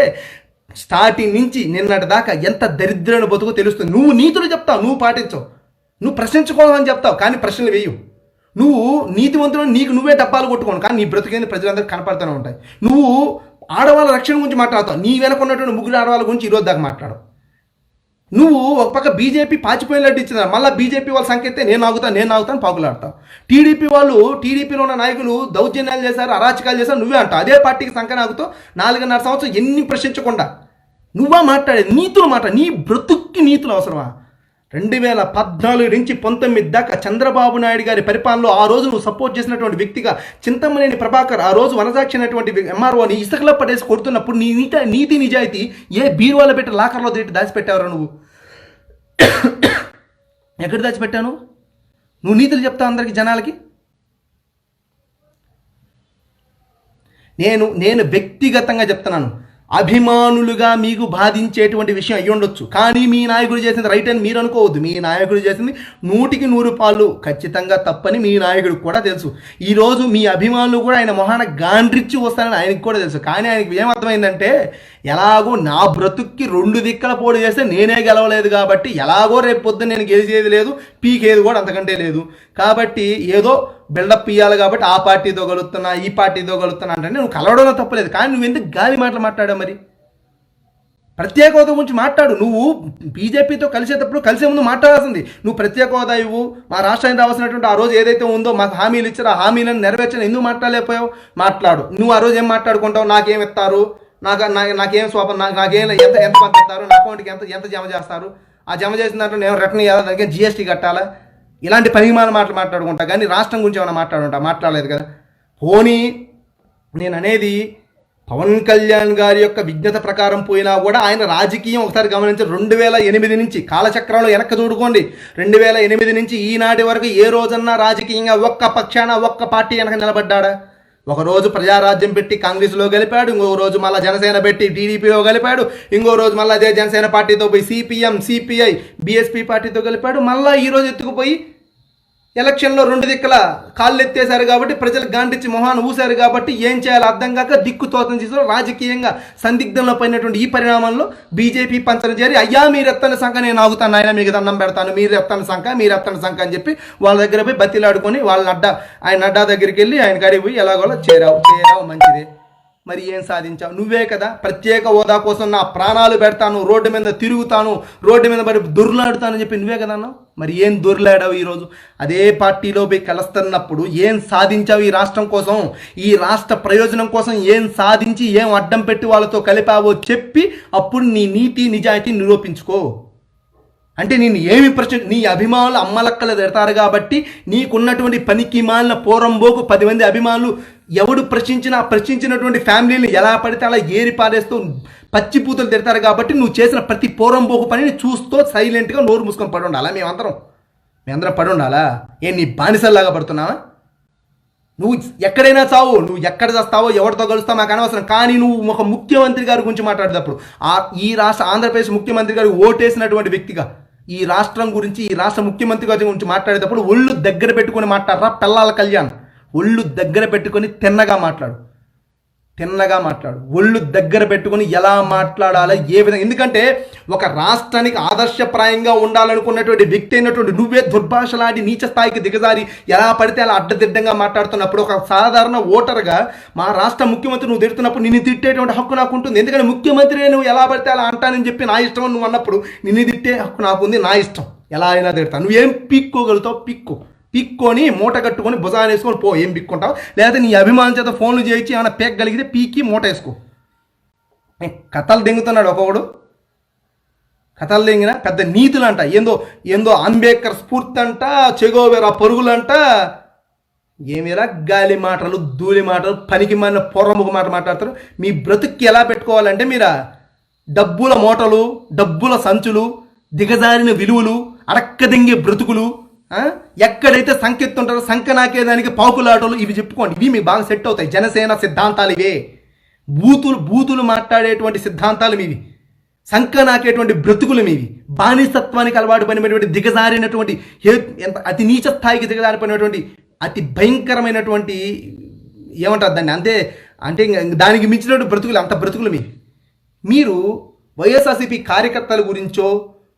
స్టార్టింగ్ నుంచి నిన్నటి దాకా ఎంత దరిద్రమైన బతుకో తెలుస్తుంది. నువ్వు నీతులు చెప్తావు, నువ్వు పాటించవు, నువ్వు ప్రశ్నించుకోవాలని చెప్తావు కానీ ప్రశ్నలు వేయవు. నువ్వు నీతివంతులు, నీకు నువ్వే డబ్బాలు కొట్టుకోను కానీ నీ బ్రతుకేంది ప్రజలందరూ కనపడుతూనే ఉంటాయి. నువ్వు ఆడవాళ్ళ రక్షణ గురించి మాట్లాడతావు, నీ వెనక ఉన్నటువంటి 3 ఆడవాళ్ళ గురించి ఈరోజు దాకా మాట్లాడవు. నువ్వు ఒక పక్క బీజేపీ పాచిపోయినట్టు ఇచ్చినారు, మళ్ళీ బీజేపీ వాళ్ళ సంఖ్య నేను ఆగుతాను పాకులాడతావు. టీడీపీలో ఉన్న నాయకులు దౌర్జన్యాలు చేశారు, అరాచకాలు చేశారు, నువ్వే అంటావు. అదే పార్టీకి సంఖ్య నాగుతావు. 4.5 సంవత్సరం ఎన్ని ప్రశ్నించకుండా నువ్వా మాట్లాడేది? నీ బ్రతుక్కి నీతులు అవసరమా? 2014 నుంచి 19 దాకా చంద్రబాబు నాయుడు గారి పరిపాలనలో ఆ రోజు నువ్వు సపోర్ట్ చేసినటువంటి వ్యక్తిగా చింతమనేని ప్రభాకర్ ఆ రోజు వనజాక్షి అనేటువంటి ఎంఆర్ఓని ఇసుకలో పడేసి కొడుతున్నప్పుడు నీ నీతి నిజాయితీ ఏ బీరువాలో పెట్టి లాకర్లో దాచిపెట్టావురా నువ్వు? ఎక్కడ దాచిపెట్టాను? నువ్వు నీతులు చెప్తావు అందరికి, జనాలకి. నేను వ్యక్తిగతంగా చెప్తున్నాను, అభిమానులుగా మీకు బాధించేటువంటి విషయం అయ్యి ఉండొచ్చు, కానీ మీ నాయకుడు చేసింది రైట్ అని మీరు అనుకోవద్దు. మీ నాయకుడు చేసింది 100% ఖచ్చితంగా తప్పని మీ నాయకుడికి కూడా తెలుసు. ఈరోజు మీ అభిమానులు కూడా ఆయన మొహాన గాండ్రిచ్చి వస్తారని ఆయనకు కూడా తెలుసు. కానీ ఆయనకి ఏమర్థమైందంటే, ఎలాగో నా బ్రతుక్కి 2 దిక్కల పోటీ చేస్తే నేనే గెలవలేదు కాబట్టి ఎలాగో రేపు పొద్దున్న నేను గెలిచేది లేదు, పీకేది కూడా అంతకంటే లేదు, కాబట్టి ఏదో బిల్డప్ ఇవ్వాలి కాబట్టి ఆ పార్టీతో కలుస్తున్నా ఈ పార్టీతో కలుస్తున్నా అంటే నువ్వు కలవడంలో తప్పలేదు. కానీ నువ్వు ఎందుకు గాలి మాటలు మాట్లాడావు? మరి ప్రత్యేక హోదా గురించి మాట్లాడు. నువ్వు బీజేపీతో కలిసే ముందు మాట్లాడాల్సింది. నువ్వు ప్రత్యేక హోదా ఇవ్వు, మా రాష్ట్రానికి రావాల్సినటువంటి ఆ రోజు ఏదైతే ఉందో మాకు హామీలు ఇచ్చారో ఆ హామీలను నెరవేర్చని ఎందుకు మాట్లాడలేకపోయావు? మాట్లాడు. నువ్వు ఆ రోజు ఏం మాట్లాడుకుంటావు? నాకేం ఇస్తారు, నాకేం స్వాపం, నాకేం ఎంత పంపిస్తారు, నా అకౌంట్కి ఎంత జమ చేస్తారు, ఆ జమ చేసిన దాంట్లో నేను రిటర్న్ ఇవ్వాలి, దానికి జీఎస్టీ కట్టాలా, ఇలాంటి పరిమాణ మాటలు మాట్లాడుకుంటా. కానీ రాష్ట్రం గురించి ఏమైనా మాట్లాడలేదు కదా. పోనీ నేను అనేది, పవన్ కళ్యాణ్ గారి యొక్క విజ్ఞత ప్రకారం పోయినా కూడా ఆయన రాజకీయం ఒకసారి గమనించి 2008 నుంచి కాలచక్రంలో వెనక్కి చూడుకోండి, 2008 నుంచి ఈనాటి వరకు ఏ రోజన్నా రాజకీయంగా ఒక్క పక్షాన ఒక్క పార్టీ వెనక నిలబడ్డా? ఒకరోజు ప్రజారాజ్యం పెట్టి కాంగ్రెస్లో గెలిపాడు, ఇంకో రోజు మళ్ళీ జనసేన పెట్టి టీడీపీలో గెలిపాడు, ఇంకో రోజు మళ్ళీ అదే జనసేన పార్టీతో పోయి సిపిఎం, సిపిఐ, బీఎస్పీ పార్టీతో గెలిపాడు. మళ్ళీ ఈరోజు ఎత్తుకుపోయి ఎలక్షన్లో 2 దిక్కుల కాళ్ళు ఎత్తేశారు కాబట్టి, ప్రజలు గాండిచ్చి మొహాన్ని ఊశారు కాబట్టి ఏం చేయాలో అర్థం కాక దిక్కుతోతం చేసిన రాజకీయంగా సందిగ్ధంలో పడినటువంటి ఈ పరిణామంలో బీజేపీ పంచన చేరి, అయ్యా మీరు ఎత్తని సంఖ నేను ఆగుతాను, ఆయన మీకు దండం పెడతాను, మీరు ఎత్తని సంఖ అని చెప్పి వాళ్ళ దగ్గర పోయి బతిలాడుకొని ఆయన నడ్డా దగ్గరికి వెళ్ళి ఆయన కాడికి పోయి ఎలాగోలా చేరావు మంచిదే. మరి ఏం సాధించావు? నువ్వే కదా ప్రత్యేక హోదా కోసం నా ప్రాణాలు పెడతాను, రోడ్డు మీద తిరుగుతాను, రోడ్డు మీద పడి దొర్లాడుతానని చెప్పి నువ్వే కదా అన్నావు. మరి ఏం దొర్లాడావు? ఈరోజు అదే పార్టీలో పోయి కలుస్తున్నప్పుడు ఏం సాధించావు? ఈ రాష్ట్రం కోసం, ఈ రాష్ట్ర ప్రయోజనం కోసం ఏం సాధించి ఏం అడ్డం పెట్టి వాళ్ళతో కలిపావో చెప్పి అప్పుడు నీ నీతి నిజాయితీ నిరూపించుకో. అంటే నేను ఏమి నీ అభిమానులు అమ్మలక్కలు పెడతారు కాబట్టి నీకున్నటువంటి పనికి మాలిన పోరంబోకు 10 మంది అభిమానులు ఎవడు ప్రశ్నించినటువంటి ఫ్యామిలీని ఎలా పడితే అలా ఏరి పారేస్తూ పచ్చిపూతలు తిడతారు కాబట్టి నువ్వు చేసిన ప్రతి పోరంబోకు పనిని చూస్తూ సైలెంట్గా నోరు మూసుకొని పడి ఉండాలా? మేమందరం పడి ఉండాలా? నీ బానిసల్లాగా పడుతున్నావా? నువ్వు ఎక్కడైనా చావు, నువ్వు ఎక్కడ చేస్తావో ఎవరితో కలుస్తావు మాకు అనవసరం. కానీ నువ్వు ఒక ముఖ్యమంత్రి గారి గురించి మాట్లాడేటప్పుడు, ఈ రాష్ట్ర ఆంధ్రప్రదేశ్ ముఖ్యమంత్రి గారు ఓటేసినటువంటి వ్యక్తిగా ఈ రాష్ట్రం గురించి, ఈ రాష్ట్ర ముఖ్యమంత్రి గారి గురించి మాట్లాడేటప్పుడు ఒళ్ళు దగ్గర పెట్టుకొని మాట్లాడరా పెళ్ళాల కళ్యాణ్. ఒళ్ళు దగ్గర పెట్టుకొని తిన్నగా మాట్లాడు. ఒళ్ళు దగ్గర పెట్టుకొని ఎలా మాట్లాడాలి, ఏ విధంగా. ఎందుకంటే ఒక రాష్ట్రానికి ఆదర్శప్రాయంగా ఉండాలనుకున్నటువంటి వ్యక్తి అయినటువంటి నువ్వే దుర్భాషలాడి నీచ స్థాయికి దిగజారి ఎలా పడితే అలా అడ్డదిడ్డంగా మాట్లాడుతున్నప్పుడు, ఒక సాధారణ ఓటర్గా మా రాష్ట్ర ముఖ్యమంత్రి నువ్వు తిడుతున్నప్పుడు నిన్ను తిట్టేటువంటి హక్కు నాకు ఉంటుంది. ఎందుకంటే ముఖ్యమంత్రి నువ్వు ఎలా పడితే అలా అంటానని చెప్పి నా ఇష్టం నువ్వు అన్నప్పుడు నిన్ను తిట్టే హక్కు నాకుంది, నా ఇష్టం, ఎలా అయినా తిడతాను. నువ్వేం పీక్కోగలుగుతావు పీక్కొని మూట కట్టుకొని భుజాన్ని వేసుకొని పో, ఏం పీక్కుంటావు. లేకపోతే నీ అభిమానం చేత ఫోన్లు చేయించి ఏమైనా పేక్కగలిగితే పీకి మూట వేసుకో. కథలు దెంగుతున్నాడు ఒకడు, కథలు దెంగిన పెద్ద నీతులు అంట, ఏందో అంబేద్కర్ స్ఫూర్తి అంట, చెగోవెరా పరుగులంట. ఏమిరా గాలి మాటలు, ధూళి మాటలు, పనికి మన పొరముఖ మాట మాట్లాడతారు. మీ బ్రతుక్కి ఎలా పెట్టుకోవాలంటే మీరా డబ్బుల మూటలు, డబ్బుల సంచులు, దిగజారిన విలువలు, అడక్కదెంగే బ్రతుకులు, ఎక్కడైతే సంకెత్తుంటారో సంఖ నాకేదానికి పాకులాటలు, ఇవి చెప్పుకోండి. ఇవి మీకు బాగా సెట్ అవుతాయి. జనసేన సిద్ధాంతాలు ఇవే. బూతులు మాట్లాడేటువంటి సిద్ధాంతాలు మీవి, సంఖ నాకేటువంటి బ్రతుకులు మీవి, బానిసత్వానికి అలవాటు పడినటువంటి దిగజారినటువంటి ఎంత అతి నీచ స్థాయికి దిగజారిపోయినటువంటి అతి భయంకరమైనటువంటి ఏమంటారు దాన్ని, అంటే దానికి మించినటువంటి బ్రతుకులు, అంత బ్రతుకులు మీరు వైఎస్ఆర్సీపీ కార్యకర్తల గురించో,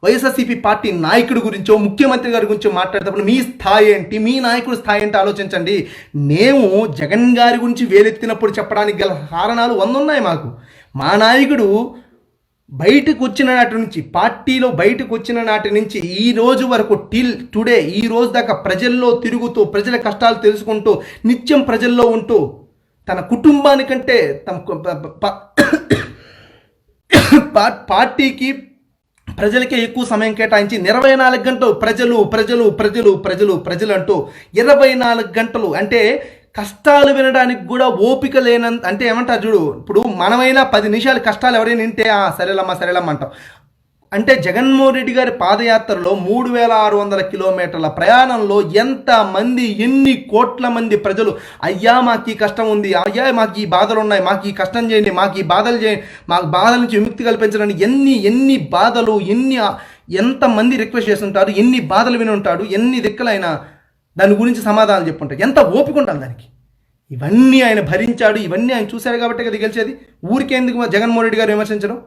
వైఎస్ఆర్సీపీ పార్టీ నాయకుడి గురించో, ముఖ్యమంత్రి గారి గురించో మాట్లాడేటప్పుడు మీ స్థాయి ఏంటి, మీ నాయకుడి స్థాయి ఏంటి ఆలోచించండి. మేము జగన్ గారి గురించి వేలెత్తినప్పుడు చెప్పడానికి గల కారణాలు 100 ఉన్నాయి మాకు. మా నాయకుడు బయటకు వచ్చిన నాటి నుంచి, పార్టీలో బయటకు వచ్చిన నాటి నుంచి ఈ రోజు వరకు టిల్ టుడే, ఈ రోజు దాకా ప్రజల్లో తిరుగుతూ, ప్రజల కష్టాలు తెలుసుకుంటూ, నిత్యం ప్రజల్లో ఉంటూ, తన కుటుంబానికంటే పార్టీకి, ప్రజలకే ఎక్కువ సమయం కేటాయించి 24 గంటలు ప్రజలు ప్రజలు ప్రజలు ప్రజలు ప్రజలు అంటూ 24 గంటలు, అంటే కష్టాలు వినడానికి కూడా ఓపిక లేనంత, అంటే ఏమంటారు చూడు, ఇప్పుడు మనమైనా 10 నిమిషాలు కష్టాలు ఎవరైనా వింటే సరేలమ్మా సరేలమ్మా అంటాం. అంటే జగన్మోహన్ రెడ్డి గారి పాదయాత్రలో 3600 కిలోమీటర్ల ప్రయాణంలో ఎంతమంది, ఎన్ని కోట్ల మంది ప్రజలు, అయ్యా మాకు ఈ కష్టం ఉంది, అయ్యా మాకు ఈ బాధలు ఉన్నాయి, మాకు ఈ కష్టం చేయండి, మాకు ఈ బాధలు చేయండి, మాకు బాధల నుంచి విముక్తి కల్పించడానికి ఎన్ని బాధలు, ఎంతమంది రిక్వెస్ట్ చేస్తుంటారు, ఎన్ని బాధలు విని ఉంటాడు, ఎన్ని దిక్కులైనా దాని గురించి సమాధానం చెప్పుంటాడు. ఎంత ఓపిక ఉండాలి దానికి. ఇవన్నీ ఆయన భరించాడు, ఇవన్నీ ఆయన చూశాడు కాబట్టి కదా గెలిచేది. ఊరికేందుకు జగన్మోహన్ రెడ్డి గారు విమర్శించడం?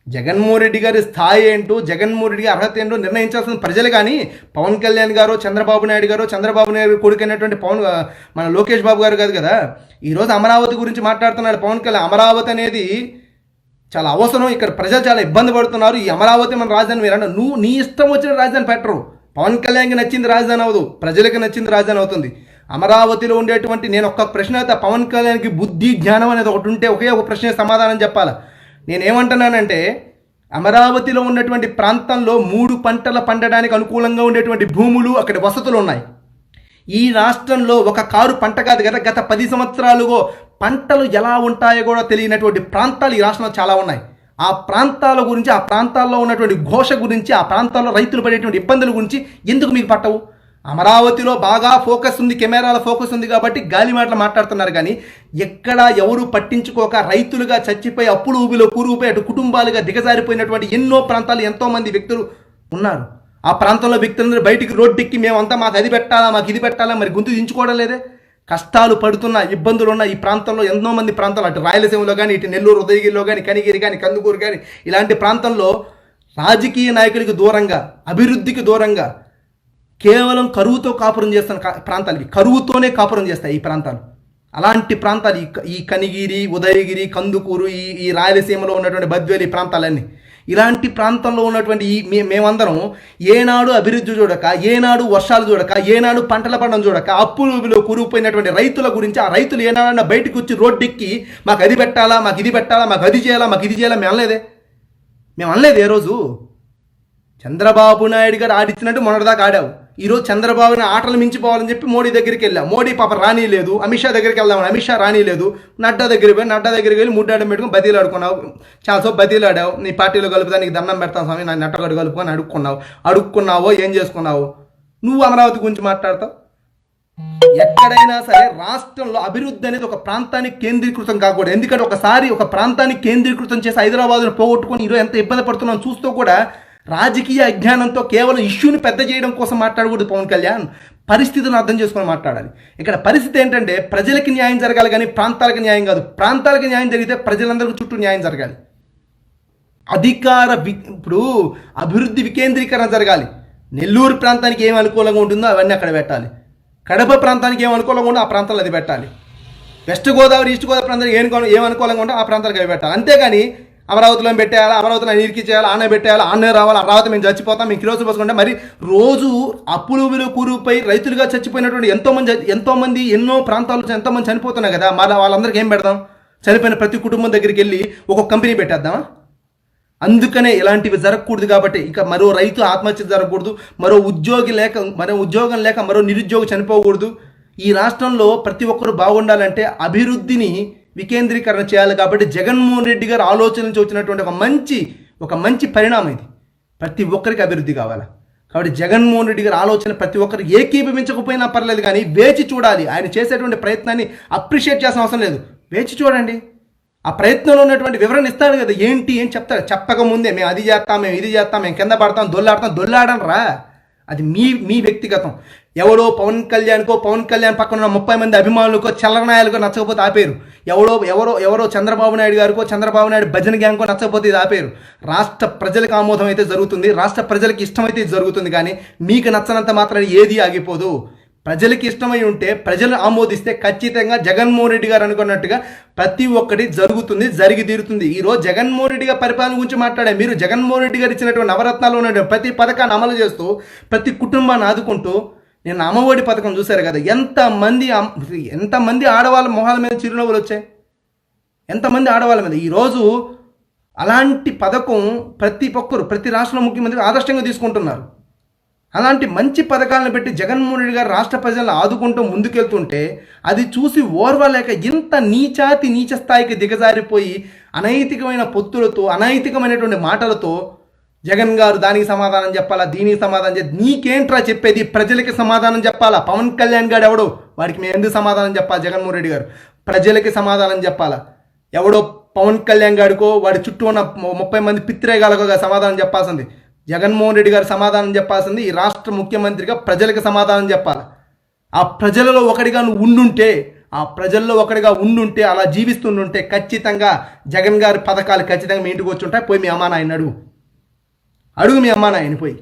జగన్మోహన్ రెడ్డి గారి స్థాయి ఏంటో, జగన్మోహన్ రెడ్డి గారి అర్హత ఏంటో నిర్ణయించాల్సిన ప్రజలు. కానీ పవన్ కళ్యాణ్ గారు, చంద్రబాబు నాయుడు కొడుకైనటువంటి మన లోకేష్ బాబు గారు కాదు కదా. ఈరోజు అమరావతి గురించి మాట్లాడుతున్నాడు పవన్ కళ్యాణ్. అమరావతి అనేది చాలా అవసరం, ఇక్కడ ప్రజలు చాలా ఇబ్బంది పడుతున్నారు, ఈ అమరావతి మన రాజధాని మీరు అన్న, నువ్వు నీ ఇష్టం వచ్చిన రాజధాని పెట్టరు. పవన్ కళ్యాణ్కి నచ్చింది రాజధాని అవ్వదు, ప్రజలకు నచ్చింది రాజధాని అవుతుంది. అమరావతిలో ఉండేటువంటి, నేను ఒక్క ప్రశ్న అయితే, పవన్ కళ్యాణ్కి బుద్ధి జ్ఞానం అనేది ఒకటి ఉంటే ఒకే ఒక ప్రశ్న సమాధానం చెప్పాలి. నేనేమంటున్నానంటే, అమరావతిలో ఉన్నటువంటి ప్రాంతంలో 3 పంటలు పండడానికి అనుకూలంగా ఉండేటువంటి భూములు, అక్కడ వసతులు ఉన్నాయి. ఈ రాష్ట్రంలో ఒక కారు పంట కాదు కదా, గత 10 సంవత్సరాలుగా పంటలు ఎలా ఉంటాయో కూడా తెలియనటువంటి ప్రాంతాలు ఈ రాష్ట్రంలో చాలా ఉన్నాయి. ఆ ప్రాంతాల గురించి, ఆ ప్రాంతాల్లో ఉన్నటువంటి ఘోష గురించి, ఆ ప్రాంతాల్లో రైతులు పడేటువంటి ఇబ్బందుల గురించి ఎందుకు మీకు పట్టవు? అమరావతిలో బాగా ఫోకస్ ఉంది, కెమెరాల ఫోకస్ ఉంది కాబట్టి గాలి మాటలు మాట్లాడుతున్నారు. కానీ ఎక్కడ ఎవరు పట్టించుకోక రైతులుగా చచ్చిపోయి, అప్పులు ఊబిలో కూరుకుపోయి, అటు కుటుంబాలుగా దిగజారిపోయినటువంటి ఎన్నో ప్రాంతాలు, ఎంతోమంది వ్యక్తులు ఉన్నారు. ఆ ప్రాంతంలో వ్యక్తులందరూ బయటికి రోడ్డెక్కి మేమంతా మాకు అది పెట్టాలా, మాకు ఇది పెట్టాలా, మరి గొంతు దించుకోవడం లేదే. కష్టాలు పడుతున్న, ఇబ్బందులు ఉన్న ఈ ప్రాంతంలో ఎంతోమంది ప్రాంతాలు, అటు రాయలసీమలో కానీ, ఇటు నెల్లూరు, ఉదయగిరిలో కానీ, కనిగిరి కానీ, కందుకూరు కానీ, ఇలాంటి ప్రాంతంలో రాజకీయ నాయకులకి దూరంగా, అభివృద్ధికి దూరంగా, కేవలం కరువుతో కాపురం చేస్తున్న ప్రాంతాలు ఇవి. కరువుతోనే కాపురం చేస్తాయి ఈ ప్రాంతాలు. అలాంటి ప్రాంతాలు ఈ కనిగిరి, ఉదయగిరి, కందుకూరు, ఈ రాయలసీమలో ఉన్నటువంటి బద్వేలు, ఈ ప్రాంతాలన్నీ. ఇలాంటి ప్రాంతంలో ఉన్నటువంటి మేమందరం ఏనాడు అభివృద్ధి చూడక, ఏనాడు వర్షాలు చూడక, ఏనాడు పంటల పంటం చూడక, అప్పులో కూరుకుపోయినటువంటి రైతుల గురించి, ఆ రైతులు ఏనాడన్నా బయటకు వచ్చి రోడ్డెక్కి మాకు అది పెట్టాలా, మాకు ఇది పెట్టాలా, మాకు అది చేయాలా, మాకు ఇది చేయాలా మేము అనలేదు. ఏ రోజు చంద్రబాబు నాయుడు గారు ఆడిచ్చినట్టు మొన్నటిదాకా ఆడావు. ఈరోజు చంద్రబాబుని ఆటలు మించిపోవాలని చెప్పి మోడీ దగ్గరికి వెళ్ళాం. మోడీ పాప రాని లేదు. అమిత్ షా దగ్గరికి వెళ్దామని అమిత్ షా రాని లేదు. నడ్డా దగ్గరికి వెళ్ళి ముడ్డాడం పెట్టుకుని బతీలాడుకున్నావు. చాలాసేపు బతీలాడావు. నీ పార్టీలో కలుపుతా, నీకు దండం పెడతాను స్వామి, నా నెట్టగడు కలుపుకొని అడుక్కున్నావో ఏం చేసుకున్నావో. నువ్వు అమరావతి గురించి మాట్లాడతావు. ఎక్కడైనా సరే రాష్ట్రంలో అభివృద్ధి అనేది ఒక ప్రాంతానికి కేంద్రీకృతం కాకూడదు. ఎందుకంటే ఒకసారి ఒక ప్రాంతానికి కేంద్రీకృతం చేసి హైదరాబాద్ను పోగొట్టుకొని ఈరోజు ఎంత ఇబ్బంది పడుతున్నాం చూస్తూ కూడా రాజకీయ అజ్ఞానంతో కేవలం ఇష్యూని పెద్ద చేయడం కోసం మాట్లాడకూడదు పవన్ కళ్యాణ్. పరిస్థితులను అర్థం చేసుకొని మాట్లాడాలి. ఇక్కడ పరిస్థితి ఏంటంటే, ప్రజలకి న్యాయం జరగాలి కానీ ప్రాంతాలకు న్యాయం కాదు. ప్రాంతాలకు న్యాయం జరిగితే ప్రజలందరికీ చుట్టూ న్యాయం జరగాలి. ఇప్పుడు అభివృద్ధి వికేంద్రీకరణ జరగాలి. నెల్లూరు ప్రాంతానికి ఏం అనుకూలంగా ఉంటుందో అవన్నీ అక్కడ పెట్టాలి. కడప ప్రాంతానికి ఏం అనుకూలంగా ఉందో ఆ ప్రాంతాల్లో అది పెట్టాలి. వెస్ట్ గోదావరి, ఈస్ట్ గోదావరి ప్రాంతానికి ఏం అనుకూలంగా ఉందో ఆ ప్రాంతాలకు అవి పెట్టాలి. అంతేగాని అమరావతిలో పెట్టేయాలా, అమరావతిలో నీరికి చేయాలి, ఆనే పెట్టేయాలి, ఆనే రావాలి, అమరావతి మేము చచ్చిపోతాం, మేము కిరోసు పోసుకుంటే మరి రోజు అప్పులు కూరుపై రైతులుగా చచ్చిపోయినటువంటి ఎంతోమంది ఎన్నో ప్రాంతాల్లో ఎంతోమంది చనిపోతున్నాయి కదా. మళ్ళీ వాళ్ళందరికీ ఏం పెడదాం? చనిపోయిన ప్రతి కుటుంబం దగ్గరికి వెళ్ళి ఒక కంపెనీ పెట్టేద్దామా? అందుకనే ఇలాంటివి జరగకూడదు. కాబట్టి ఇక మరో రైతు ఆత్మహత్య జరగకూడదు, మరో ఉద్యోగం లేక మరో నిరుద్యోగి చనిపోకూడదు. ఈ రాష్ట్రంలో ప్రతి ఒక్కరు బాగుండాలంటే అభివృద్ధిని వికేంద్రీకరణ చేయాలి. కాబట్టి జగన్మోహన్ రెడ్డి గారు ఆలోచన నుంచి వచ్చినటువంటి ఒక మంచి పరిణామం ఇది. ప్రతి ఒక్కరికి అభివృద్ధి కావాలి. కాబట్టి జగన్మోహన్ రెడ్డి గారి ఆలోచన ప్రతి ఒక్కరు ఏకీభవించకపోయినా పర్లేదు, కానీ వేచి చూడాలి. ఆయన చేసేటువంటి ప్రయత్నాన్ని అప్రిషియేట్ చేసిన అవసరం లేదు, వేచి చూడండి. ఆ ప్రయత్నంలో ఉన్నటువంటి వివరణ ఇస్తాడు కదా, ఏం చెప్తాడు. చెప్పకముందే మేము అది చేస్తాం, మేము ఇది చేస్తాం, మేము కింద పడతాం, దొల్లాడని రా. అది మీ వ్యక్తిగతం. ఎవడో పవన్ కళ్యాణ్ పక్కన ఉన్న 30 మంది అభిమానులకో చల్లనాయాలకో నచ్చకపోతే ఆపేరు. ఎవరో చంద్రబాబు నాయుడు భజన గ్యాంగ్కో నచ్చకపోతే ఇది ఆపేరు. రాష్ట్ర ప్రజలకు ఆమోదం అయితే జరుగుతుంది, రాష్ట్ర ప్రజలకు ఇష్టమైతే ఇది జరుగుతుంది. కానీ మీకు నచ్చనంత మాత్రం ఏది ఆగిపోదు. ప్రజలకి ఇష్టమై ఉంటే, ప్రజలు ఆమోదిస్తే ఖచ్చితంగా జగన్మోహన్ రెడ్డి గారు అనుకున్నట్టుగా ప్రతి ఒక్కటి జరుగుతుంది, జరిగి తీరుతుంది. ఈరోజు జగన్మోహన్ రెడ్డి గారి పరిపాలన గురించి మాట్లాడే మీరు జగన్మోహన్ రెడ్డి గారు ఇచ్చినటువంటి నవరత్నాలు ఉన్నటువంటి ప్రతి పథకాన్ని అమలు చేస్తూ, ప్రతి కుటుంబాన్ని ఆదుకుంటూ, నేను అమ్మఒడి పథకం చూశారు కదా, ఎంతమంది ఆడవాళ్ళ మొహాల మీద చిరునవ్వులు వచ్చాయి, ఎంతమంది ఆడవాళ్ళ మీద. ఈరోజు అలాంటి పథకం ప్రతి ఒక్కరు, ప్రతి రాష్ట్ర ముఖ్యమంత్రి ఆదర్శంగా తీసుకుంటున్నారు. అలాంటి మంచి పథకాలను పెట్టి జగన్మోహన్ రెడ్డి గారు రాష్ట్ర ప్రజలను ఆదుకుంటూ ముందుకెళ్తుంటే అది చూసి ఓర్వలేక ఇంత నీచ స్థాయికి దిగజారిపోయి అనైతికమైన పొత్తులతో, అనైతికమైనటువంటి మాటలతో జగన్ గారు దానికి సమాధానం చెప్పాలా, దీనికి సమాధానం నీకేంట్రా చెప్పేది, ప్రజలకి సమాధానం చెప్పాలా. పవన్ కళ్యాణ్ గారు ఎవడో, వాడికి మేము ఎందుకు సమాధానం చెప్పాలి? జగన్మోహన్ రెడ్డి గారు ప్రజలకి సమాధానం చెప్పాలా. ఎవడో పవన్ కళ్యాణ్ గారికో వాడి చుట్టూ ఉన్న 30 మంది పిత్రేగాలకో సమాధానం చెప్పాల్సింది జగన్మోహన్ రెడ్డి గారు సమాధానం చెప్పాల్సింది ఈ రాష్ట్ర ముఖ్యమంత్రిగా ప్రజలకు సమాధానం చెప్పాలి. ఆ ప్రజలలో ఒకటిగా నువ్వు ఉండుంటే, అలా జీవిస్తుండుంటే ఖచ్చితంగా జగన్ గారి పథకాలు ఖచ్చితంగా మీ ఇంటికి వచ్చి ఉంటాయి. పోయి మీ అమ్మా నాయన అడుగు మీ అమ్మా నాయన పోయి.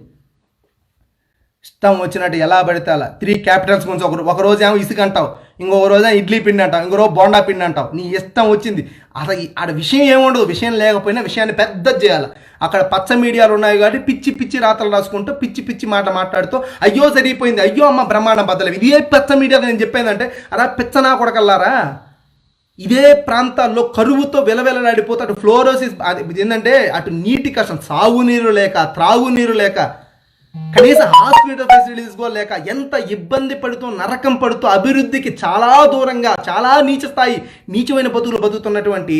ఇష్టం వచ్చినట్టు ఎలా పడితే అలా 3 క్యాపిటల్స్ గురించి ఒక రోజు ఏమో ఇసుక అంటావు, ఇంకొక రోజు ఇడ్లీ పిండి అంటావు, ఇంకో రోజు బోండా పిండి అంటావు. నీ ఇష్టం వచ్చింది. అసలు ఆడ విషయం ఏముండదు. విషయం లేకపోయినా విషయాన్ని పెద్దది చేయాలి. అక్కడ పచ్చ మీడియాలు ఉన్నాయి కాబట్టి పిచ్చి రాతలు రాసుకుంటూ పిచ్చి మాట మాట్లాడుతూ అయ్యో సరిపోయింది, అయ్యో అమ్మ బ్రహ్మాండం బద్దలు. ఇదే పచ్చ మీడియా నేను చెప్పేదంటే అలా పిచ్చనా కొడకల్లారా. ఇదే ప్రాంతాల్లో కరువుతో విలవిలలాడిపోతే అటు ఫ్లోరోసిస్, ఏంటంటే అటు నీటి కష్టం, సాగునీరు లేక, త్రాగునీరు లేక, కనీసం హాస్పిటల్ ఫెసిలిటీస్ కూడా లేక ఎంత ఇబ్బంది పడుతూ, నరకం పడుతూ, అభివృద్ధికి చాలా దూరంగా, చాలా నీచమైన బతుకుతున్నటువంటి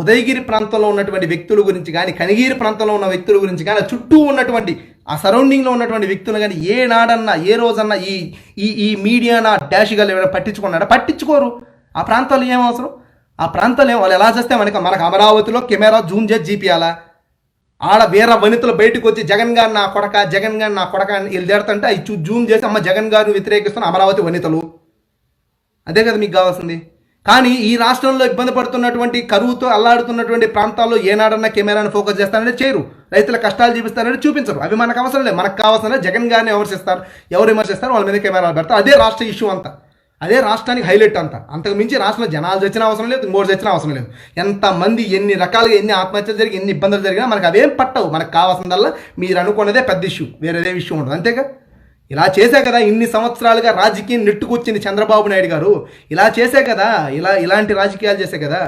ఉదయగిరి ప్రాంతంలో ఉన్నటువంటి వ్యక్తుల గురించి కానీ, కనిగిరి ప్రాంతంలో ఉన్న వ్యక్తుల గురించి కానీ, చుట్టూ ఉన్నటువంటి ఆ సరౌండింగ్లో ఉన్నటువంటి వ్యక్తులు కానీ ఏనాడన్నా, ఏ రోజన్నా ఈ మీడియా డాష్గా ఎవరైనా పట్టించుకోరు. ఆ ప్రాంతాలు ఏం అవసరం? ఆ ప్రాంతాలు వాళ్ళు ఎలా చేస్తే మనకు అమరావతిలో కెమెరా జూమ్ చేసి జీపియాలా? ఆడ వేరే వనితలు బయటకు వచ్చి జగన్ గారు నా కొడక అని వీళ్ళు తిడతంటే అవి జూమ్ చేసి అమ్మ జగన్ గారిని వ్యతిరేకిస్తున్న అమరావతి వనితలు. అదే కదా మీకు కావాల్సింది. కానీ ఈ రాష్ట్రంలో ఇబ్బంది పడుతున్నటువంటి, కరువుతో అల్లాడుతున్నటువంటి ప్రాంతాల్లో ఏనాడన్నా కెమెరాను ఫోకస్ చేస్తారంటే చేయరు. రైతుల కష్టాలు చూపిస్తారంటే చూపించరు. అవి మనకు అవసరం లేదు. మనకు కావాల్సిన జగన్ గారిని ఎవరు విమర్శిస్తారు వాళ్ళ మీద కెమెరాలు పెడతారు. అదే రాష్ట్ర ఇష్యూ అంతా, అదే రాష్ట్రానికి హైలైట్ అంతా. అంతకు మించి రాష్ట్రంలో జనాలు తెచ్చిన అవసరం లేదు, ఇంకోటి తెచ్చిన అవసరం లేదు. ఎంతమంది ఎన్ని రకాలుగా ఎన్ని ఆత్మహత్యలు జరిగి ఎన్ని ఇబ్బందులు జరిగినా మనకు అవేం పట్టవు. మనకు కావాల్సిందల్లా మీరు అనుకున్నదే పెద్ద ఇష్యూ, వేరేదే ఇష్యూ ఉండదు. అంతేగా. ఇలా చేసే కదా ఇన్ని సంవత్సరాలుగా రాజకీయం నెట్టుకొచ్చింది చంద్రబాబు నాయుడు గారు. ఇలా చేసే కదా, ఇలాంటి రాజకీయాలు చేసే కదా.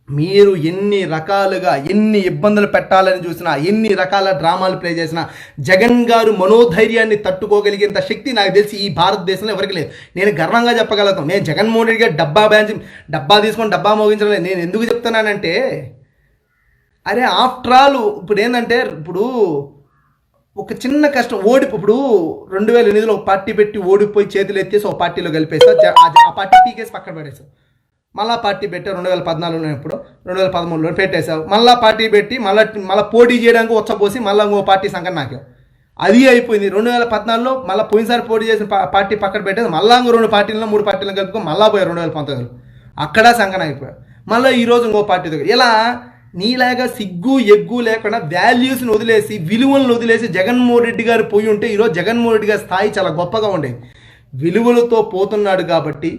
మీరు ఎన్ని రకాలుగా ఎన్ని ఇబ్బందులు పెట్టాలని చూసినా, ఎన్ని రకాల డ్రామాలు ప్లే చేసినా జగన్ గారు మనోధైర్యాన్ని తట్టుకోగలిగేంత శక్తి నాకు తెలిసి ఈ భారతదేశంలో ఎవరికి లేదు. నేను గర్వంగా చెప్పగలుగుతాను. నేను జగన్మోహన్ రెడ్డి గారు డబ్బా తీసుకొని డబ్బా మోగించలేదు. నేను ఎందుకు చెప్తున్నానంటే, అరే ఆఫ్టర్ ఆల్ ఇప్పుడు ఏంటంటే, ఇప్పుడు ఒక చిన్న కష్టం ఇప్పుడు 2008లో ఒక పార్టీ పెట్టి ఓడిపోయి చేతులు ఎత్తేసి ఒక పార్టీలో కలిపేసావు, ఆ పార్టీ పీకేసి పక్కన పడేసావు. మళ్ళా పార్టీ పెట్టావు 2014లో, ఇప్పుడు 2013లో పెట్టేశావు. మళ్ళీ పార్టీ పెట్టి మళ్ళీ పోటీ చేయడానికి వచ్చపోసి మళ్ళీ ఇంకో పార్టీ సంఘం నాకావు. అది అయిపోయింది. 2014లో మళ్ళీ పోయినసారి పోటీ చేసిన పార్టీ పక్కన పెట్టేసి మళ్ళీ ఇంకో 2 పార్టీలను 3 పార్టీలను కలుపుకొని మళ్ళీ పోయారు 2019లో. అక్కడ సంఘం అయిపోయావు. మళ్ళీ ఈరోజు ఇంకో పార్టీతో ఇలా నీలాగా సిగ్గు ఎగ్గు లేకుండా వాల్యూస్ని వదిలేసి, విలువలను వదిలేసి జగన్మోహన్ రెడ్డి గారు పోయి ఉంటే ఈరోజు జగన్మోహన్ రెడ్డి గారి స్థాయి చాలా గొప్పగా ఉండేది. విలువలతో పోతున్నాడు కాబట్టి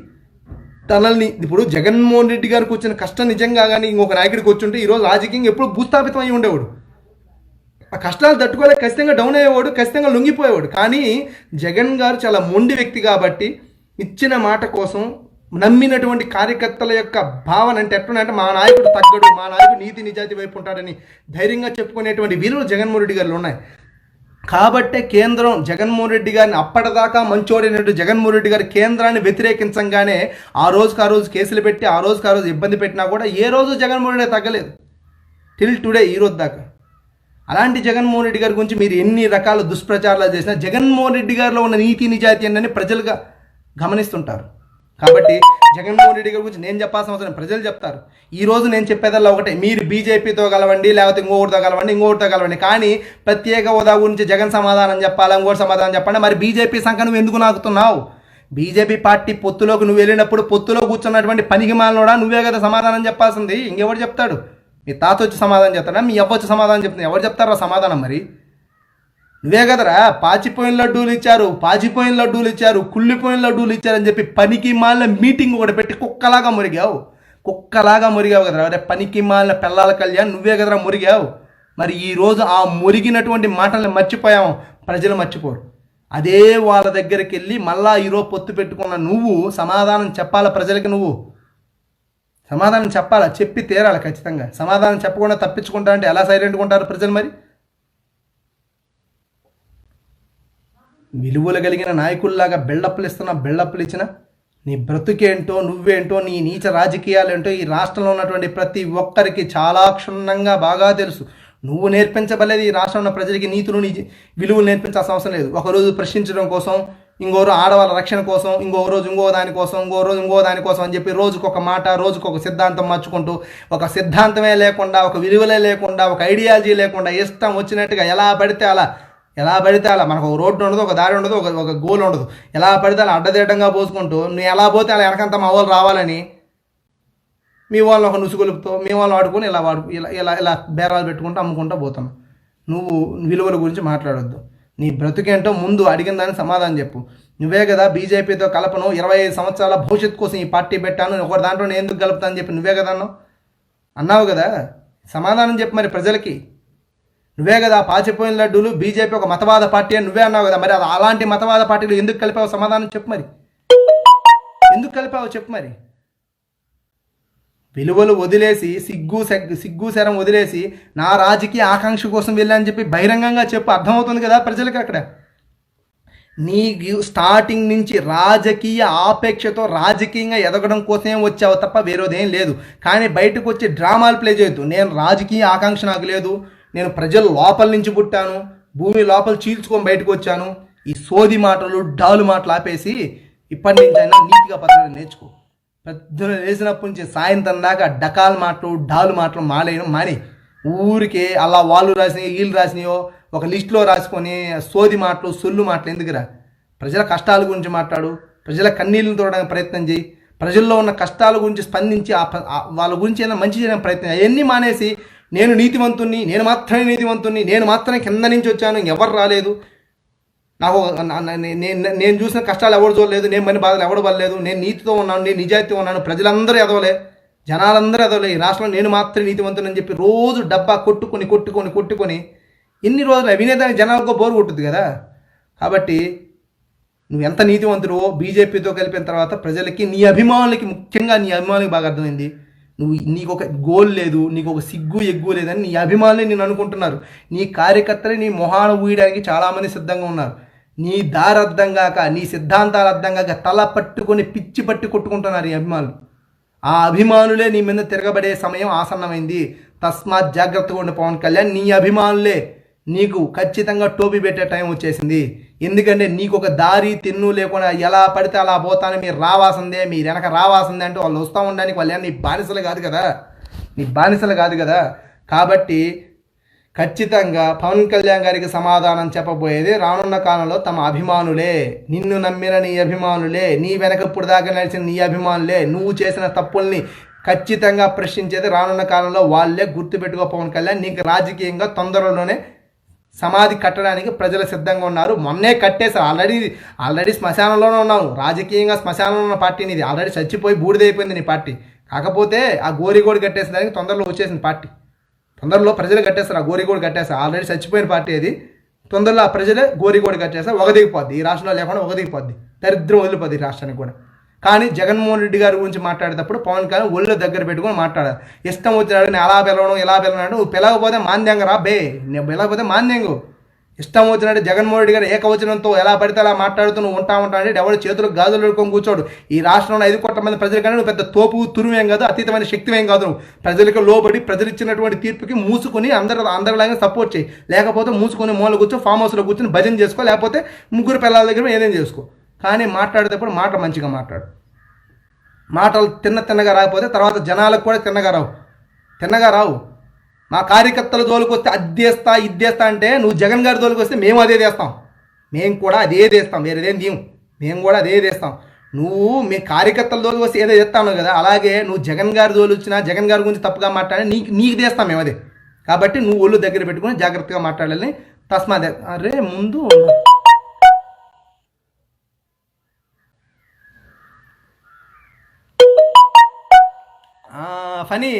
తనల్ని, ఇప్పుడు జగన్మోహన్ రెడ్డి గారికి వచ్చిన కష్టం నిజంగా కానీ ఇంకొక నాయకుడికి వచ్చి ఉంటే ఈరోజు రాజకీయంగా ఎప్పుడు భూస్థాపితం అయి ఉండేవాడు. ఆ కష్టాలు తట్టుకోలేక ఖచ్చితంగా డౌన్ అయ్యేవాడు, ఖచ్చితంగా లొంగిపోయేవాడు. కానీ జగన్ గారు చాలా మొండి వ్యక్తి కాబట్టి ఇచ్చిన మాట కోసం నమ్మినటువంటి కార్యకర్తల యొక్క భావన అంటే ఎట్లుందంటే, మా నాయకుడు తగ్గడు, మా నాయకుడు నీతి నిజాయితీ వైపు ఉంటాడని ధైర్యంగా చెప్పుకునేటువంటి విలువలు జగన్మోహన్ రెడ్డి గారిలో ఉన్నాయి. కాబట్టే కేంద్రం జగన్మోహన్ రెడ్డి గారిని అప్పటిదాకా మంచోడినట్టు జగన్మోహన్ రెడ్డి గారి కేంద్రాన్ని వ్యతిరేకించంగానే ఆ రోజు కేసులు పెట్టి ఆ రోజు ఇబ్బంది పెట్టినా కూడా ఏ రోజు జగన్మోహన్ రెడ్డి తగ్గలేదు టిల్ టుడే, ఈ రోజు దాకా. అలాంటి జగన్మోహన్ రెడ్డి గారి గురించి మీరు ఎన్ని రకాల దుష్ప్రచారాలు చేసినా జగన్మోహన్ రెడ్డి గారిలో ఉన్న నీతి నిజాయితీ అని ప్రజలుగా గమనిస్తుంటారు. కాబట్టి జగన్మోహన్ రెడ్డి గారి గురించి నేను చెప్పాల్సిన అవసరం ప్రజలు చెప్తారు. ఈ రోజు నేను చెప్పేదల్లా ఒకటే, మీరు బీజేపీతో కలవండి, లేకపోతే ఇంకోటితో కలవండి. కానీ ప్రత్యేక హోదా గురించి జగన్ సమాధానం చెప్పాలా, ఇంకోటి సమాధానం చెప్పండి. మరి బీజేపీ సంఖ్య నువ్వు ఎందుకు నాకుతున్నావు? బీజేపీ పార్టీ పొత్తులోకి నువ్వు వెళ్ళినప్పుడు పొత్తులో కూర్చున్నటువంటి పనికిమాలినోడా నువ్వే కదా సమాధానం చెప్పాల్సింది. ఇంకెవరు చెప్తాడు? మీ తాత వచ్చి సమాధానం చెప్తాడా, మీ అవ్వ వచ్చి సమాధానం చెప్తుంది? ఎవరు చెప్తారో సమాధానం? మరి నువ్వే కదరా పాచిపోయిన లడ్డూలు ఇచ్చారు, కుళ్ళిపోయిన లడ్డూలు ఇచ్చారని చెప్పి పనికి మాలిన మీటింగ్ ఒకటి పెట్టి కుక్కలాగా మురిగావు కదరా. అరే పనికి మాలిన పిల్లల కళ్యాణ్ నువ్వే కదరా మురిగావు. మరి ఈరోజు ఆ మురిగినటువంటి మాటల్ని మర్చిపోయాము, ప్రజలు మర్చిపోరు. అదే వాళ్ళ దగ్గరికి వెళ్ళి మళ్ళా ఈరోజు పొత్తు పెట్టుకున్న నువ్వు సమాధానం చెప్పాలా ప్రజలకి. నువ్వు సమాధానం చెప్పాలా, చెప్పి తీరాలి ఖచ్చితంగా. సమాధానం చెప్పకుండా తప్పించుకుంటా అంటే ఎలా సైలెంట్గా ఉంటారు ప్రజలు? మరి విలువలు కలిగిన నాయకుల్లాగా బిల్డప్లు ఇచ్చిన నీ బ్రతుకేంటో, నువ్వేంటో, నీ నీచ రాజకీయాలేంటో ఈ రాష్ట్రంలో ఉన్నటువంటి ప్రతి ఒక్కరికి చాలా క్షుణ్ణంగా బాగా తెలుసు. నువ్వు నేర్పించబలేదు ఈ రాష్ట్రంలో ఉన్న ప్రజలకి నీతులు, నీ విలువలు నేర్పించాల్సిన అవసరం లేదు. ఒకరోజు ప్రశ్నించడం కోసం, ఇంకోరు ఆడవాళ్ళ రక్షణ కోసం, ఇంకో రోజు ఇంకో దానికోసం అని చెప్పి రోజుకొక మాట, రోజుకొక సిద్ధాంతం మార్చుకుంటూ, ఒక సిద్ధాంతమే లేకుండా, ఒక విలువలే లేకుండా, ఒక ఐడియాలజీ లేకుండా ఇష్టం వచ్చినట్టుగా ఎలా పడితే అలా మనకు ఒక రోడ్డు ఉండదు, ఒక దారి ఉండదు, ఒక గోల్ ఉండదు. ఎలా పడితే అలా అడ్డదిడ్డంగా పోసుకుంటూ నువ్వు ఎలా పోతే అలా వెనకంతా మా వాళ్ళు రావాలని మీ వాళ్ళని ఒక నుసుగులుపుతో మీ వాళ్ళని వాడుకొని ఇలా బేరాలు పెట్టుకుంటూ అమ్ముకుంటూ పోతాను. నువ్వు విలువల గురించి మాట్లాడొద్దు. నీ బ్రతుకేంటో ముందు అడిగిన దానికి సమాధానం చెప్పు. నువ్వే కదా బీజేపీతో కలపను, 25 సంవత్సరాల భవిష్యత్తు కోసం ఈ పార్టీ పెట్టాను, ఒకటి దాంట్లో నేను ఎందుకు కలుపుతా అని చెప్పి నువ్వే కదా అన్నావు కదా. సమాధానం చెప్పు మరి ప్రజలకి. నువ్వే కదా పాచిపోయిన లడ్డూలు, బీజేపీ ఒక మతవాద పార్టీ అని నువ్వే అన్నావు కదా. మరి అలాంటి మతవాద పార్టీలు ఎందుకు కలిపావు? సమాధానం చెప్పు మరి. ఎందుకు కలిపావు చెప్పు మరి. విలువలు వదిలేసి, సిగ్గు శరం వదిలేసి నా రాజకీయ ఆకాంక్ష కోసం వెళ్ళని చెప్పి బహిరంగంగా చెప్పు. అర్థమవుతుంది కదా ప్రజలకి. అక్కడ నీ స్టార్టింగ్ నుంచి రాజకీయ ఆపేక్షతో రాజకీయంగా ఎదగడం కోసమే వచ్చావు తప్ప వేరేదేం లేదు. కానీ బయటకు వచ్చి డ్రామాలు ప్లే చేయొద్దు. నేను రాజకీయ ఆకాంక్ష నాకు లేదు, నేను ప్రజల లోపల నుంచి పుట్టాను, భూమి లోపల చీల్చుకొని బయటకు వచ్చాను, ఈ సోది మాటలు డాలు మాటలు ఆపేసి ఇప్పటి నుంచి అయినా నీట్గా పద్ధతి నేర్చుకో. పెద్దలు వేసినప్పటి నుంచి సాయంత్రం దాకా డకాలు మాటలు డాలు మాటలు మాని ఊరికే అలా వాళ్ళు రాసినాయి వీళ్ళు రాసినాయో ఒక లిస్టులో రాసుకొని సోది మాటలు సొల్లు మాటలు ఎందుకురా? ప్రజల కష్టాల గురించి మాట్లాడు, ప్రజల కన్నీళ్ళని తోడడానికి ప్రయత్నం చేయి, ప్రజల్లో ఉన్న కష్టాల గురించి స్పందించి వాళ్ళ గురించి ఏదైనా మంచి చేయడానికి ప్రయత్నం. అవన్నీ మానేసి నేను నీతివంతుణ్ణి, నేను మాత్రమే కింద నుంచి వచ్చాను, ఎవరు రాలేదు, నాకు నేను చూసిన కష్టాలు ఎవరు చూడలేదు, నేను పని బాధలు ఎవరు పడలేదు, నేను నీతితో ఉన్నాను, నేను నిజాయితీతో ఉన్నాను, ప్రజలందరూ ఎదవలే, జనాలందరూ ఎదవలే, ఈ రాష్ట్రంలో నేను మాత్రమే నీతివంతుని చెప్పి రోజు డబ్బా కొట్టుకొని ఎన్ని రోజులు వినేదానికి జనాలకు బోరు కొట్టుద్ది కదా. కాబట్టి నువ్వు ఎంత నీతివంతుడో బీజేపీతో కలిపిన తర్వాత ప్రజలకి, నీ అభిమానులకి, ముఖ్యంగా నీ అభిమానులకి బాగా అర్థమైంది. నీకు ఒక గోల్ లేదు, నీకు ఒక సిగ్గు ఎగ్గు లేదని నీ అభిమానులే నేను అనుకుంటున్నారు. నీ కార్యకర్తలు నీ మొహాన ఊయడానికి చాలామంది సిద్ధంగా ఉన్నారు. నీ దారి అర్థం కాక, నీ సిద్ధాంతాలు అర్థం కాక తల పట్టుకొని పిచ్చి పట్టి కొట్టుకుంటున్నారు ఈ అభిమానులు. ఆ అభిమానులే నీ మీద తిరగబడే సమయం ఆసన్నమైంది. తస్మాత్ జాగ్రత్తగా ఉండే పవన్ కళ్యాణ్, నీ అభిమానులే నీకు ఖచ్చితంగా టోపీ పెట్టే టైం వచ్చేసింది. ఎందుకంటే నీకు ఒక దారి తిన్ను లేకుండా ఎలా పడితే అలా పోతాను, మీరు రావాల్సిందే, మీరు వెనక రావాల్సిందే అంటే వాళ్ళు వస్తూ ఉండడానికి వాళ్ళు నీ బానిసలు కాదు కదా. కాబట్టి ఖచ్చితంగా పవన్ కళ్యాణ్ గారికి సమాధానం చెప్పబోయేది రానున్న కాలంలో తమ అభిమానులే, నిన్ను నమ్మిన నీ అభిమానులే, నీ వెనక ఇప్పుడు దాకా నడిచిన నీ అభిమానులే, నువ్వు చేసిన తప్పుల్ని ఖచ్చితంగా ప్రశ్నించేది రానున్న కాలంలో వాళ్ళే. గుర్తుపెట్టుకో పవన్ కళ్యాణ్, నీకు రాజకీయంగా తొందరలోనే సమాధి కట్టడానికి ప్రజలు సిద్ధంగా ఉన్నారు. మొన్నే కట్టేశారు, ఆల్రెడీ శ్మశానంలోనే ఉన్నావు. రాజకీయంగా శ్మశానంలో ఉన్న పార్టీని ఇది ఆల్రెడీ చచ్చిపోయి బూడిదైపోయింది నీ పార్టీ. కాకపోతే ఆ గోరిగోడు కట్టేసిన దానికి తొందరలో వచ్చేసింది పార్టీ. తొందరలో ప్రజలు కట్టేస్తారు, ఆ గోరిగోడు కట్టేస్తారు. ఆల్రెడీ చచ్చిపోయిన పార్టీ అది. తొందరలో ఆ ప్రజలే గోరిగోడు కట్టేస్తారు. ఒకదిగిపోద్ది ఈ రాష్ట్రంలో, లేకుండా ఒకదిగిపోద్ది, దరిద్రం వదిలిపోద్ది ఈ రాష్ట్రానికి కూడా. కానీ జగన్మోహన్ రెడ్డి గారి గురించి మాట్లాడేటప్పుడు పవన్ కళ్యాణ్ ఒళ్ళు దగ్గర పెట్టుకొని మాట్లాడారు. ఇష్టం వచ్చినాడు నేను అలా పిలవడం ఇలా పిలవనాడు, నువ్వు పిలవకపోతే మాంద్యంగా రా బే, నేను పిలవకపోతే మాంద్యంగు. ఇష్టం వచ్చినట్టు జగన్మోహన్ రెడ్డి గారు ఏకవచనంతో ఎలా పడితే అలా మాట్లాడుతూ నువ్వు ఉంటా అంటే ఎవరు చేతులకు గాజులు పెట్టుకొని కూర్చోడు. ఈ రాష్ట్రంలో 5 కోట్ల మంది ప్రజలు కానీ నువ్వు పెద్ద తోపు తురుమేం కాదు, అతీతమైన శక్తివేం కాదు. నువ్వు ప్రజలకు లోబడి ప్రజలు ఇచ్చినటువంటి తీర్పుకి మూసుకొని అందరిలాగా సపోర్ట్ చేయి. లేకపోతే మూసుకొని మూల కూర్చో, ఫామ్ హౌస్లో కూర్చొని భజన చేసుకో, లేకపోతే ముగ్గురు పిల్లల దగ్గర ఏదైనా చేసుకో. కానీ మాట్లాడేటప్పుడు మాట మంచిగా మాట్లాడు. మాటలు తిన్నగా రాకపోతే తర్వాత జనాలకు కూడా తిన్నగా రావు. మా కార్యకర్తల జోలికి వస్తే అద్దేస్తా ఇద్దేస్తా అంటే నువ్వు జగన్ గారి జోలికి వస్తే మేము అదే చేస్తాం. మేము కూడా అదే చేస్తాం, వేరేదేం తీయం. మేము కూడా అదే చేస్తాం. నువ్వు మీ కార్యకర్తల జోలికి వస్తే ఏదో చేస్తాను కదా, అలాగే నువ్వు జగన్ గారి జోలి వచ్చినా జగన్ గారి గురించి తప్పుగా మాట్లాడి నీకు చేస్తాం మేము అదే. కాబట్టి నువ్వు ఒళ్ళు దగ్గర పెట్టుకుని జాగ్రత్తగా మాట్లాడాలని తస్మాత్ అరే ముందు ఫనీ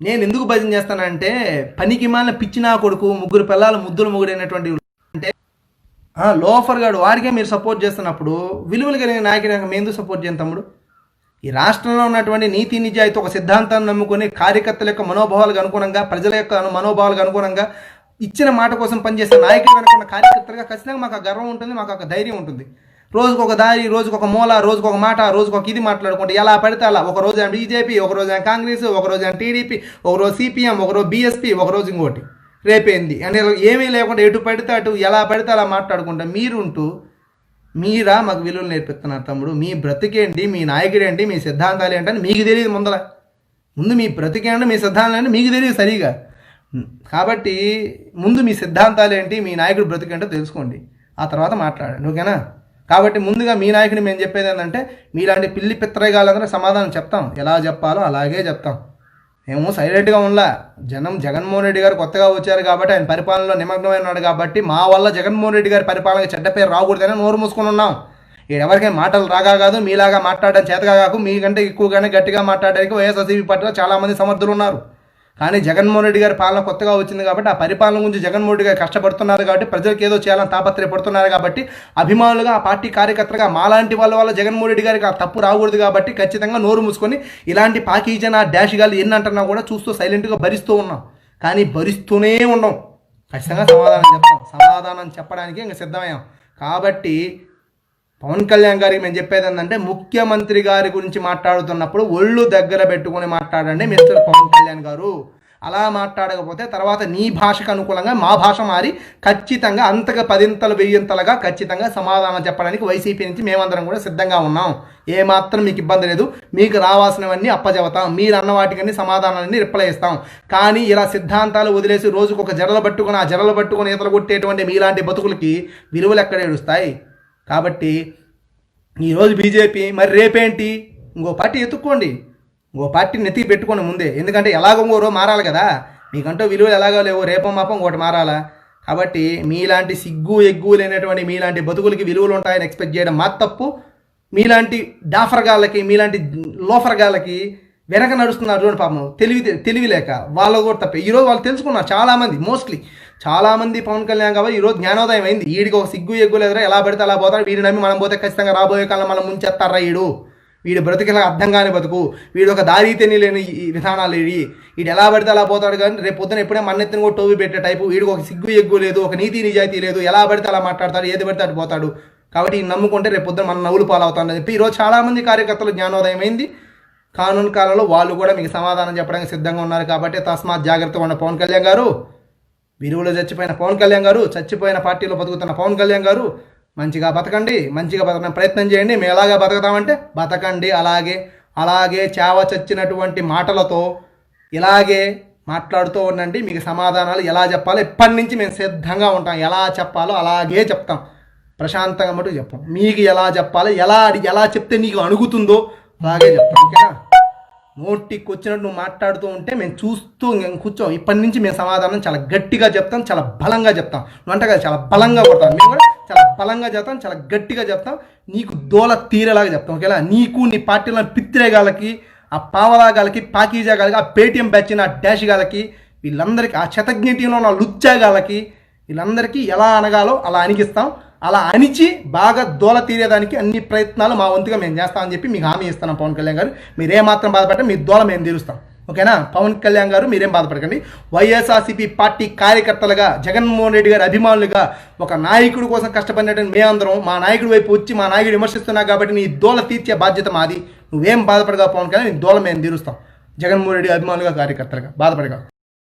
నేను ఎందుకు భజన చేస్తానంటే పనికి మాలిన పిచ్చి నా కొడుకు ముగ్గురు పిల్లలు ముద్దులు ముగ్గురైనటువంటి అంటే లోఫర్ గాడు వారికే మీరు సపోర్ట్ చేస్తున్నప్పుడు విలువలు కలిగిన నాయకుడికి మేము ఎందుకు సపోర్ట్ చేయం తమ్ముడు? ఈ రాష్ట్రంలో ఉన్నటువంటి నీతి నిజాయితీ ఒక సిద్ధాంతాన్ని నమ్ముకొని కార్యకర్తల యొక్క మనోభావాలకు అనుగుణంగా ప్రజల యొక్క మనోభావాలకు అనుగుణంగా ఇచ్చిన మాట కోసం పనిచేసే నాయకులు అనుకున్న కార్యకర్తలుగా ఖచ్చితంగా మాకు ఆ గర్వం ఉంటుంది, మాకు ఒక ధైర్యం ఉంటుంది. రోజుకు ఒక దారి, రోజుకు ఒక మూల, రోజుకు ఒక మాట, రోజుకు ఒక ఇది మాట్లాడుకుంటే ఎలా పడితే అలా ఒకరోజు బీజేపీ, ఒకరోజు కాంగ్రెస్, ఒకరోజు టీడీపీ, ఒకరోజు సిపిఎం, ఒకరోజు బీఎస్పీ, ఒకరోజు ఇంకోటి రేపేంది అని ఏమీ లేకుండా ఎటు పడితే అటు ఎలా పడితే అలా మాట్లాడుకుంటా మీరుంటూ మీరా మాకు విలువలు నేర్పిస్తున్నారు తమ్ముడు. మీ బ్రతికేంటి, మీ నాయకుడేంటి, మీ సిద్ధాంతాలు ఏంటని మీకు తెలియదు. ముందు మీ బ్రతికేంటి, మీ సిద్ధాంతాలు ఏంటి మీకు తెలియదు సరిగా. కాబట్టి ముందు మీ సిద్ధాంతాలు ఏంటి, మీ నాయకుడు బ్రతికేంటో తెలుసుకోండి, ఆ తర్వాత మాట్లాడండి, ఓకేనా? కాబట్టి ముందుగా మీ నాయకుని మేము చెప్పేది ఏంటంటే మీలాంటి పిల్లి పిత్రగాళ్ళందరూ సమాధానం చెప్తాం, ఎలా చెప్పాలో అలాగే చెప్తాం. మేము సైలెంట్గా ఉండలా. జగన్మోహన్ రెడ్డి గారు కొత్తగా వచ్చారు కాబట్టి ఆయన పరిపాలనలో నిమగ్నమై ఉన్నాడు కాబట్టి మా వల్ల జగన్మోహన్ రెడ్డి గారి పరిపాలనకి చెడ్డ పేరు రాకూడదని నోరు మూసుకొని ఉన్నాం. ఎవరికైనా మాటలు రాగా కాదు, మీలాగా మాట్లాడడం చేతగా కాకు, మీకంటే ఎక్కువగానే గట్టిగా మాట్లాడడానికి వైఎస్ఆర్సీపీ పార్టీలో చాలామంది సమర్థులు ఉన్నారు. కానీ జగన్మోహన్ రెడ్డి గారి పాలన కొత్తగా వచ్చింది కాబట్టి ఆ పరిపాలన గురించి జగన్మోహన్ రెడ్డి గారు కష్టపడుతున్నారు కాబట్టి ప్రజలకు ఏదో చేయాలని తాపత్రయపడుతున్నారు కాబట్టి అభిమానులుగా ఆ పార్టీ కార్యకర్తలుగా మాలాంటి వాళ్ళ వల్ల జగన్మోహన్ రెడ్డి గారికి ఆ తప్పు రాకూడదు కాబట్టి ఖచ్చితంగా నోరు మూసుకొని ఇలాంటి పాకీజన డాష్ గాలు ఎన్ని అంటున్నా కూడా చూస్తూ సైలెంట్గా భరిస్తూ ఉన్నాం. కానీ భరిస్తూనే ఉన్నాం, ఖచ్చితంగా సమాధానం చెప్పడానికి ఇంకా సిద్ధమయ్యాం. కాబట్టి పవన్ కళ్యాణ్ గారికి మేము చెప్పేది ఏంటంటే ముఖ్యమంత్రి గారి గురించి మాట్లాడుతున్నప్పుడు ఒళ్ళు దగ్గర పెట్టుకొని మాట్లాడండి మిస్టర్ పవన్ కళ్యాణ్ గారు. అలా మాట్లాడకపోతే తర్వాత నీ భాషకు అనుకూలంగా మా భాష మారి ఖచ్చితంగా అంతగా పదింతలు వెయ్యింతలుగా ఖచ్చితంగా సమాధానం చెప్పడానికి వైసీపీ నుంచి మేమందరం కూడా సిద్ధంగా ఉన్నాం. ఏమాత్రం మీకు ఇబ్బంది లేదు, మీకు రావాల్సినవన్నీ అప్పచెబుతాం, మీరు అన్న వాటికన్నీ సమాధానాన్ని రిప్లై ఇస్తాం. కానీ ఇలా సిద్ధాంతాలు వదిలేసి రోజుకు ఒక జరలు పట్టుకొని ఆ జరలు పట్టుకొని ఈతలు కొట్టేటువంటి మీలాంటి బతుకులకి విలువలు ఎక్కడ ఏడుస్తాయి? కాబట్టి ఈరోజు బీజేపీ, మరి రేపేంటి? ఇంకో పార్టీ ఎత్తుక్కోండి, ఇంకో పార్టీని నెత్తి పెట్టుకోండి ముందే. ఎందుకంటే ఎలాగో ఇంకో మారాలి కదా, మీకంటూ విలువలు ఎలాగో లేవు, రేపం మాపం ఇంకోటి మారాలా. కాబట్టి మీలాంటి సిగ్గు ఎగ్గు లేనటువంటి మీలాంటి బతుకులకి విలువలు ఉంటాయని ఎక్స్పెక్ట్ చేయడం మా తప్పు. మీలాంటి డాఫర్గాళ్ళకి, మీలాంటి లోఫర్గాళ్ళకి వెనక నడుస్తున్నారు చూడండి పాపం, తెలివి లేక వాళ్ళు కూడా తప్పే. ఈరోజు వాళ్ళు తెలుసుకున్నారు చాలామంది, మోస్ట్లీ చాలామంది పవన్ కళ్యాణ్ కాబట్టి ఈరోజు జ్ఞానోదయం అయింది. వీడికి ఒక సిగ్గు ఎగ్గు లేదురా, ఎలా పడితే అలా పోతాడు, వీడిని నమ్మి మనం పోతే ఖచ్చితంగా రాబోయే కాలం మనం ముంచేస్తారా, వీడు బ్రతికేలా అర్థం కాని బతుకు, వీడు ఒక దారి తెలియలేని విధానాలు వీడు ఎలా పడితే అలా పోతాడు. కానీ రేపు పొద్దున ఎప్పుడే మన్నెత్తిని కూడా టోవి పెట్టే టైపు, వీడికి ఒక సిగ్గు ఎగ్గు లేదు, ఒక నీతి నిజాయితీ లేదు, ఎలా పడితే అలా మాట్లాడతాడు, ఏది పడితే అటు పోతాడు. కాబట్టి ఈ నమ్ముకుంటే రేపు పొద్దున మనం నవ్వులు పాలవుతామని చెప్పి ఈరోజు చాలామంది కార్యకర్తలు జ్ఞానోదయం అయింది. కానూను కాలంలో వాళ్ళు కూడా మీకు సమాధానం చెప్పడానికి సిద్ధంగా ఉన్నారు. కాబట్టి తస్మాత్ జాగ్రత్తగా ఉన్న పవన్ కళ్యాణ్ గారు, విలువలో చచ్చిపోయిన పవన్ కళ్యాణ్ గారు, చచ్చిపోయిన పార్టీలో బతుకుతున్న పవన్ కళ్యాణ్ గారు, మంచిగా బతకండి, మంచిగా బతకడానికి ప్రయత్నం చేయండి. మేము ఎలాగా బతకతామంటే బతకండి, అలాగే చావ చచ్చినటువంటి మాటలతో ఇలాగే మాట్లాడుతూ ఉండండి. మీకు సమాధానాలు ఎలా చెప్పాలో ఇప్పటి నుంచి మేము సిద్ధంగా ఉంటాం, ఎలా చెప్పాలో అలాగే చెప్తాం, ప్రశాంతంగా మటు చెప్పాం. మీకు ఎలా చెప్పాలో, ఎలా చెప్తే నీకు అణుగుతుందో అలాగే చెప్తాం, ఓకేనా? నోటికి వచ్చినట్టు నువ్వు మాట్లాడుతూ ఉంటే మేము చూస్తూ కూర్చోం. ఇప్పటి నుంచి మేము సమాధానం చాలా గట్టిగా చెప్తాం, చాలా బలంగా చెప్తాం. నువ్వు అంటే కదా చాలా బలంగా కొడతాం, మేము కూడా చాలా బలంగా చెప్తాం, చాలా గట్టిగా చెప్తాం, నీకు దోల తీరేలాగా చెప్తాం, ఓకేలా? నీకు నీ పార్టీలో పిత్రేగాలకి, ఆ పావలాగాలకి, పాకీజాగాలకి, ఆ పేటీఎం బ్యాచ్, ఆ డాష్ గాలకి, వీళ్ళందరికీ, ఆ శతజ్ఞటీలో ఉన్న లుచ్చాగాలకి, వీళ్ళందరికీ ఎలా అనగాలో అలా అణిగిస్తాం. అలా అణిచి బాగా దోల తీరేదానికి అన్ని ప్రయత్నాలు మా వంతుగా మేము చేస్తామని చెప్పి మీకు హామీ ఇస్తున్నాం. పవన్ కళ్యాణ్ గారు మీరేమాత్రం బాధపడ్డా మీ దోల మేము తీరుస్తాం, ఓకేనా? పవన్ కళ్యాణ్ గారు మీరేం బాధపడకండి. వైఎస్ఆర్సీపీ పార్టీ కార్యకర్తలుగా, జగన్మోహన్ రెడ్డి గారి అభిమానులుగా, ఒక నాయకుడి కోసం కష్టపడినట్టు మేమందరం మా నాయకుడి వైపు వచ్చి మా నాయకుడు విమర్శిస్తున్నాం కాబట్టి నీ దోల తీర్చే బాధ్యత మాది. నువ్వేం బాధపడగా పవన్ కళ్యాణ్, నీ దోల మేము తీరుస్తాం. జగన్మోహన్ రెడ్డి అభిమానులుగా, కార్యకర్తలుగా బాధపడగా.